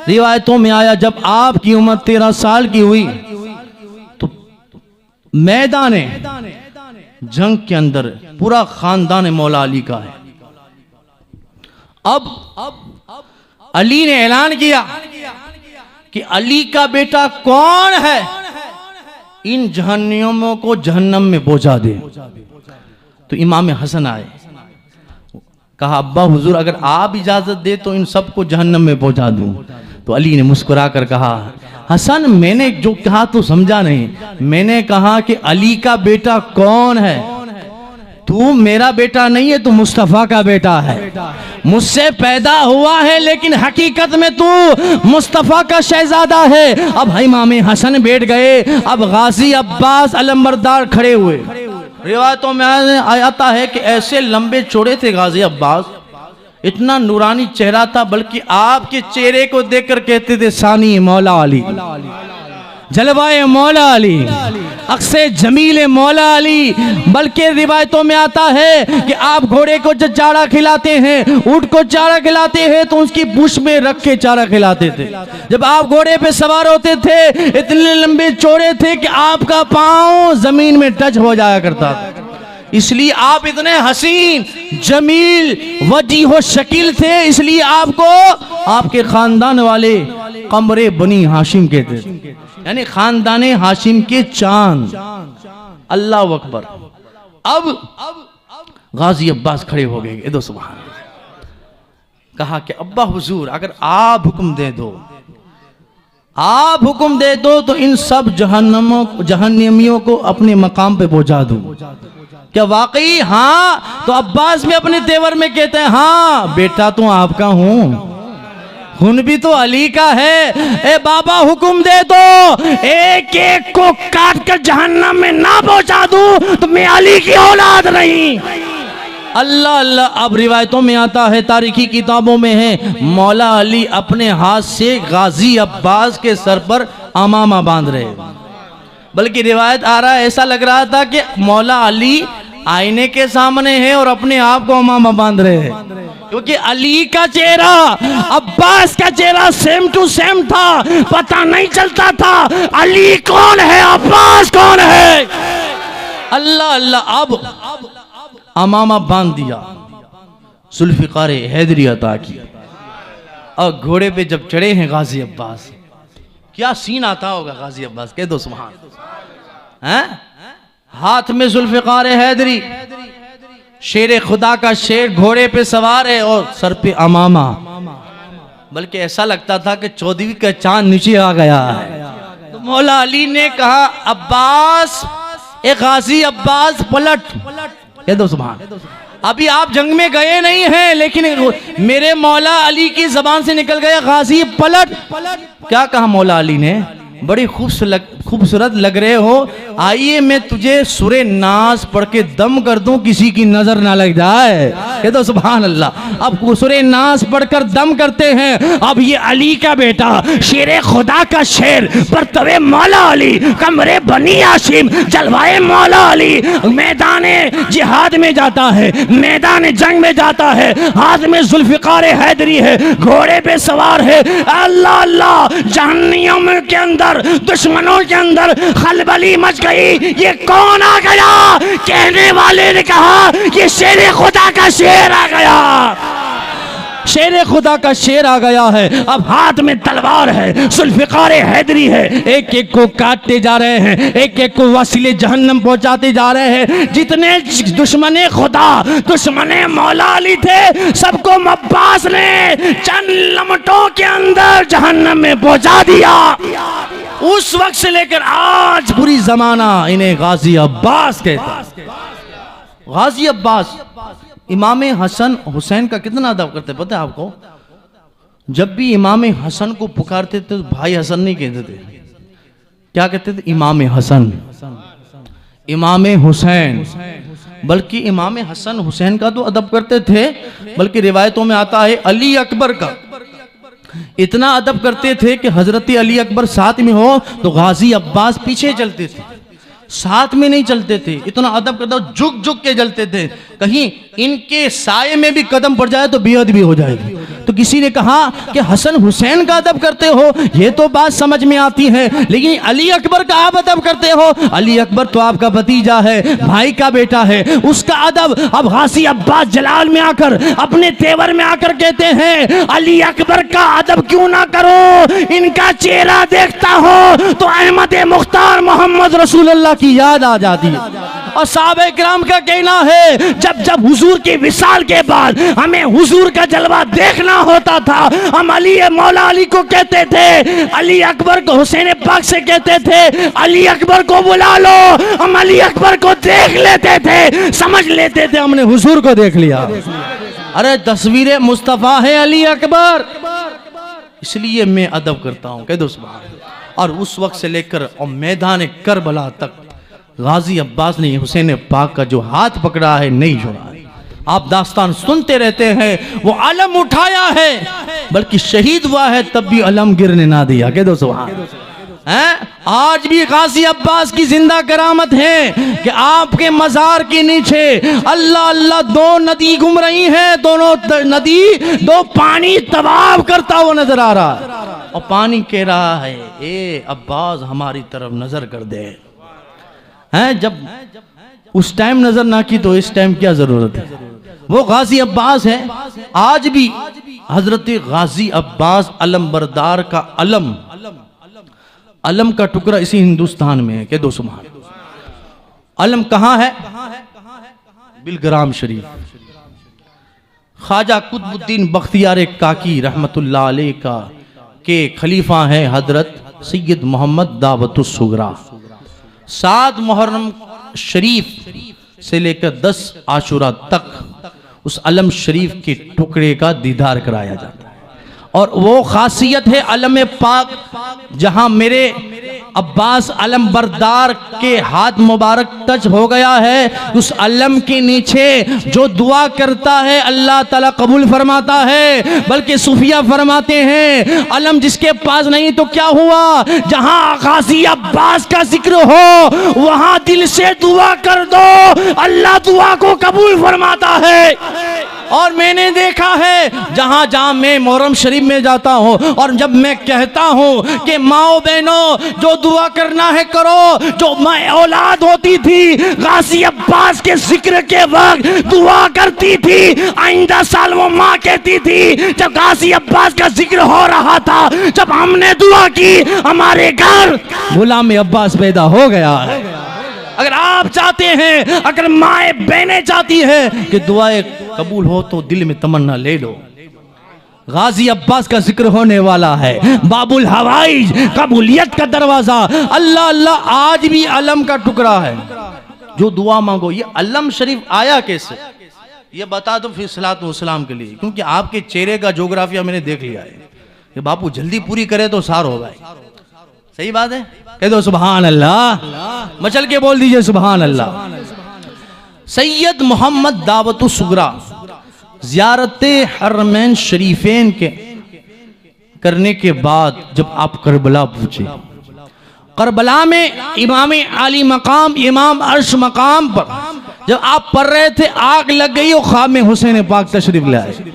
रिवायतों में आया जब आपकी उम्र 13 साल की हुई तो मैदान जंग के अंदर पूरा खानदान मौला अली का है। अब अली ने ऐलान किया कि अली का बेटा कौन है, इन जहन्नमियों को जहन्नम में पहुंचा दे। तो इमाम हसन आए, कहा अब्बा हुजूर अगर आप इजाजत दे तो इन सबको जहन्नम में पहुंचा दूं। तो अली ने मुस्कुरा कर कहा हसन मैंने जो कहा तो समझा नहीं, मैंने कहा कि अली का बेटा कौन है। तू मेरा बेटा नहीं है, तू मुस्तफ़ा का बेटा है, मुझसे पैदा हुआ है, लेकिन हकीकत में तू मुस्तफ़ा का शहजादा है। अब इमाम हसन बैठ गए, अब गाजी अब्बास अलमबरदार खड़े हुए। रिवायतों में आता है कि ऐसे लंबे चौड़े थे गाजी अब्बास, इतना नूरानी चेहरा था, बल्कि आपके चेहरे को देखकर कहते थे सानी मौला अली, जलवाए मौला अली, अक्से जमील मौला अली। बल्कि रिवायतों में आता है कि आप घोड़े को जब चारा खिलाते हैं, ऊंट को चारा खिलाते हैं, तो उसकी पूंछ में रख के चारा खिलाते थे। जब आप घोड़े पे सवार होते थे, इतने लंबे चौड़े थे कि आपका पांव जमीन में टच हो जाया करता था। इसलिए आप इतने हसीन जमील वजीह शकील थे, इसलिए आपको आपके खानदान वाले कमरे बनी हाशिम कहते थे, यानी खानदाने हाशिम के चांद। अल्लाह अकबर। अब गाजी अब्बास खड़े हो गए, दो सुभान अल्लाह। कहा कि अब्बा हुजूर, अगर आप हुक्म दे दो, आप हुक्म दे दो तो इन सब जहन्नमियों को अपने मकाम पे पहुंचा दूं। क्या वाकई? हाँ। तो अब्बास भी अपने तेवर में कहते हैं, हाँ बेटा तो आपका हूं, खून भी तो अली का है। ए बाबा हुक्म दे दो, एक एक को काट कर जहन्नम में ना पहुंचा दूं तो मैं अली की औलाद नहीं। अल्लाह अल्लाह। अब रिवायतों में आता है, तारीखी किताबों में है, मौला अली अपने हाथ से गाजी अब्बास के सर पर अमामा बांध रहे। बल्कि रिवायत आ रहा है, ऐसा लग रहा था कि मौला अली आईने के सामने है और अपने आप को अमामा बांध रहे हैं, क्योंकि अली का चेहरा अब्बास का चेहरा सेम टू सेम था। पता नहीं चलता था अली कौन है, अब्बास कौन है। अल्लाह अल्लाह। अब अमामा बांध दिया, जुल्फिकार हैदरी अता की, और घोड़े पे जब चढ़े हैं गाजी अब्बास, क्या सीन आता होगा गाजी अब्बास, कह दो सुभान। हैं? हाथ में जुल्फिकार हैदरी, शेर खुदा का शेर घोड़े पे सवार है और सर पे अमामा। बल्कि ऐसा लगता था कि 14वीं का चांद नीचे आ गया है। तो मौला अली ने कहा, अब्बास, ए गाजी अब्बास पलट, कह दो सुभान। अभी आप जंग में गए नहीं हैं, लेकिन मेरे मौला अली की जबान से निकल गया गाजी पलट। क्या कहा मौला अली ने? बड़ी खूबसूरत लग रहे हो, आइए मैं तुझे सूरे नास पढ़ के दम कर दूं, किसी की नजर ना लग जाए। ये तो सुभान अल्लाह। अब सूरे नास पढ़कर दम करते हैं। अब ये अली का बेटा, शेर खुदा का शेर, बरतवे मौला अली, कमरे बनी हाशिम, जलवाए मौला अली, मैदाने जिहाद में जाता है, मैदान जंग में जाता है, हाथ में जुल्फिकार हैदरी है, घोड़े पे सवार है। अल्लाह अल्लाह। जहन्नम के अंदर, दुश्मनों के अंदर खलबली मच गई। ये कौन आ गया? कहने वाले ने कहा, ये शेर खुदा का शेर आ गया, शेर खुदा का शेर आ गया है। अब हाथ में तलवार है, जुल्फिकार हैदरी है, एक एक को काटते जा रहे हैं, एक एक को वसीले जहन्नम पहुंचाते जा रहे हैं। जितने दुश्मने खुदा, दुश्मने मौला अली थे, सबको अब्बास ने चंद लम्हों के अंदर जहन्नम में पहुंचा दिया। उस वक्त से लेकर आज पूरी जमाना इन्हें गाजी अब्बास कहता है। गाजी अब्बास इमाम हसन हुसैन का कितना अदब करते पता है आपको? जब भी इमाम हसन को पुकारते थे तो भाई हसन नहीं कहते थे, क्या कहते थे? इमाम हसन, इमाम हुसैन। बल्कि इमाम हसन हुसैन का तो अदब करते थे, बल्कि रिवायतों में आता है अली अकबर का इतना अदब करते थे कि हजरत अली अकबर साथ में हो तो गाजी अब्बास पीछे चलते थे, साथ में नहीं चलते थे। इतना अदब करते, झुक झुक के चलते थे, कहीं इनके साये में भी कदम पड़ जाए तो बेअदबी हो जाएगी। तो किसी ने कहा कि हसन हुसैन का अदब करते हो, ये तो बात समझ में आती है, लेकिन अली अकबर का आप अदब करते हो। अली अकबर तो आपका भतीजा है, भाई का बेटा है, उसका अदब। अब गाजी अब्बास जलाल में आकर, अपने तेवर में आकर कहते हैं, अली अकबर का अदब क्यों ना करो? इनका चेहरा देखता हो तो अहमद मुख्तार मोहम्मद रसूलुल्लाह की याद आ जाती है। और साहबे किराम का कहना है जब जब हुजूर की विसाल के बाद हमें हुजूर का जलवा देखना होता था, हम अली मौला अली को कहते थे, अली अकबर को हुसैन पाक से कहते थे अली अकबर को बुला लो, हम अली अकबर को देख लेते थे, समझ लेते थे हमने हुजूर को देख लिया। अरे तस्वीर मुस्तफा है अली अकबर, इसलिए मैं अदब करता हूं, कह दो सुभान। और उस वक्त से लेकर और मैदान करबला तक गाजी अब्बास ने हुसैन पाक का जो हाथ पकड़ा है नहीं छोड़ा है। आप दास्तान सुनते रहते हैं, वो अलम उठाया है बल्कि शहीद हुआ है तब भी अलम गिरने ना दिया, कह दो सुभान। आज भी गाजी अब्बास की जिंदा करामत है कि आपके मजार के नीचे अल्लाह अल्लाह दो नदी घूम रही हैं, दोनों नदी दो पानी तवाब करता हुआ नजर आ रहा है और पानी कह रहा है ए अब्बास हमारी तरफ नजर कर दे। हैं जब उस टाइम नजर ना की तो इस टाइम क्या जरूरत है। वो गाजी अब्बास है। आज भी हजरत गाजी अब्बास अलम बरदार का अलम का टुकड़ा इसी हिंदुस्तान में है, कह दो सुभान। अलम कहां है? बिलग्राम शरीफ। ख्वाजा कुतुबुद्दीन बख्तियार काकी रहमतुल्लाह अलैह का के खलीफा है हजरत सैयद मोहम्मद दावतुस सुगरा। 7 मुहर्रम शरीफ से लेकर 10 आशुरा तक उस अलम शरीफ के टुकड़े का दीदार कराया जाता है। और वो खासियत है अलम पाक, जहां मेरे अब्बास अलम बरदार के हाथ मुबारक टच हो गया है, उस अलम के नीचे जो दुआ करता है अल्लाह ताला कबूल फरमाता है। बल्कि सूफिया फरमाते हैं अलम जिसके पास नहीं तो क्या हुआ, जहां गाजी अब्बास का जिक्र हो वहां दिल से दुआ कर दो, अल्लाह दुआ को कबूल फरमाता है। और मैंने देखा है जहां जहां मैं मुहर्रम शरीफ में जाता हूं और जब मैं कहता हूं कि माओ बहनों जो दुआ करना है करो, जो मैं औलाद होती थी गाजी अब्बास के जिक्र के वक्त दुआ करती थी, आइंदा साल वो माँ कहती थी जब गाजी अब्बास का जिक्र हो रहा था, जब हमने दुआ की हमारे घर गुलाम अब्बास पैदा हो गया है। अगर आप चाहते हैं, अगर माए बहनें चाहती हैं कि दुआएं कबूल हो तो दिल में तमन्ना ले लो, गाजी अब्बास का जिक्र होने वाला है। बाबुल हवाइज कबूलियत का दरवाजा अल्लाह अल्लाह आज भी अलम का टुकड़ा है। जो दुआ मांगो, ये अलम शरीफ आया कैसे ये बता दो फिर सलातो सलाम के लिए, क्योंकि आपके चेहरे का जोग्राफिया मैंने देख लिया है कि बापू जल्दी पूरी करे तो सार हो भाई। सही बात है, कह दो सुभान अल्लाह, मचल के बोल दीजिए सुभान अल्लाह। सैयद मोहम्मद दावतुस सुगरा ज़ियारत हरमैन शरीफेन के करने के बाद जब आप करबला पहुंचे, करबला में इमाम आली मकाम इमाम अर्श मकाम पर जब आप पढ़ रहे थे आग लग गई और ख्वाब में हुसैन पाक तशरीफ ले आए।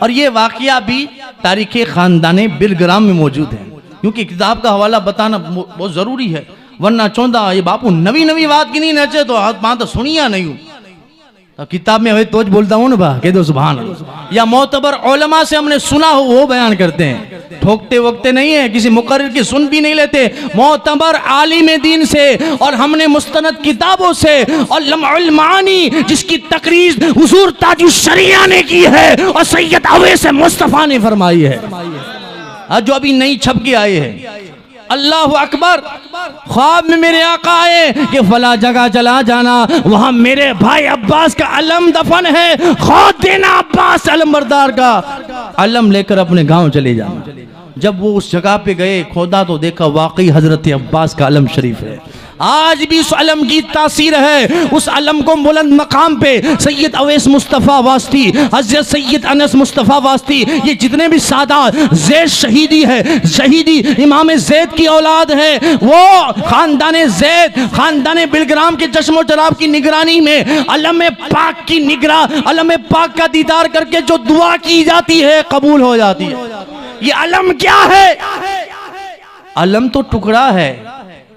और ये वाकया भी तारीख खानदान बिलग्राम में मौजूद है, क्योंकि किताब का हवाला बताना बहुत जरूरी है, वरना चौंदा ये बापू नवी नवी बात की नहीं नचे तो बात सुनिया नहीं हूं तो किताब में तो बोलता हूं ना बा, कह दो सुभान अल्लाह। या मोतबर उलमा से हमने सुना हो वो बयान करते हैं, ठोकते वक्ते नहीं है, किसी मुकर्रिर की सुन भी नहीं लेते, मोतबर आलिम दीन से और हमने मुस्तनद किताबों से और लम्उल मानी जिसकी तकरीर हुजूर ताजुश शरिया ने की है और सैयद अवैस मुस्तफा ने फरमाई है, जो अभी नई छप के आए हैं। अल्लाह अकबर, ख्वाब में मेरे आका आए कि फला जगह चला जाना, वहां मेरे भाई अब्बास का अलम दफन है, खौफ देना अब्बास अलम बरदार का अलम लेकर अपने गांव चले जाना। जब वो उस जगह पे गए खोदा तो देखा वाकई हजरत अब्बास का अलम शरीफ है। आज भी उस अलम की तासीर है। उस अलम को बुलंद मकाम पे सैयद अवैस मुस्तफ़ा वास्ती, हजरत सैयद अनस मुस्तफ़ा वास्ती, ये जितने भी सादात, ज़ैद शहीदी है, शहीदी इमाम ज़ैद की औलाद है, वो खानदान ज़ैद, खानदान बिलग्राम के चश्मो चराब की निगरानी में अलम पाक की निगरा, अलम पाक का दीदार करके जो दुआ की जाती है कबूल हो जाती है। ये अलम क्या है? अलम तो टुकड़ा है।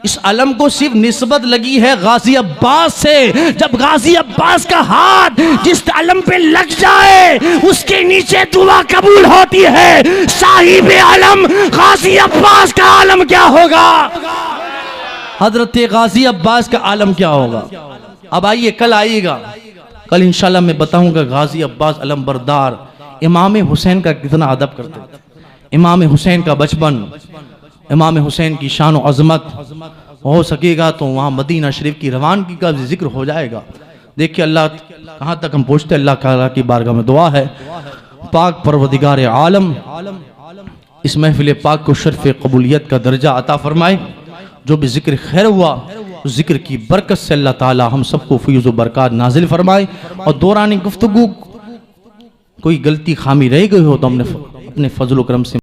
इस अलम को सिर्फ निस्बत लगी है गाजी अब्बास से। जब गाजी अब्बास का हाथ जिस अलम पे लग जाए उसके नीचे दुआ कबूल होती है। साहिब अलम गाजी अब्बास का आलम क्या होगा? हजरत गाजी अब्बास का आलम क्या होगा? अब आइए कल आइएगा, कल इंशाल्लाह मैं बताऊंगा गाजी अब्बास अलमबरदार इमाम हुसैन का कितना अदब करते थे, इमाम हुसैन का बचपन, इमाम हुसैन की शान और अजमत। हो सकेगा तो वहाँ मदीना शरीफ की रवानगी का भी जिक्र हो जाएगा। देखिए अल्लाह कहाँ तक हम पहुँचते, अल्लाह ताला की बारगाह में दुआ है पाक परवदिगार आलम इस महफिल पाक को शर्फ कबूलियत का दर्जा अता फरमाए। जो भी जिक्र खैर हुआ उस जिक्र की बरकत से अल्लाह ताला हम सबको फैज़ व बरकत नाजिल फरमाए। और दौरान गुफ्तगू कोई गलती खामी रह गई हो तो हमने अपने फजल व करम से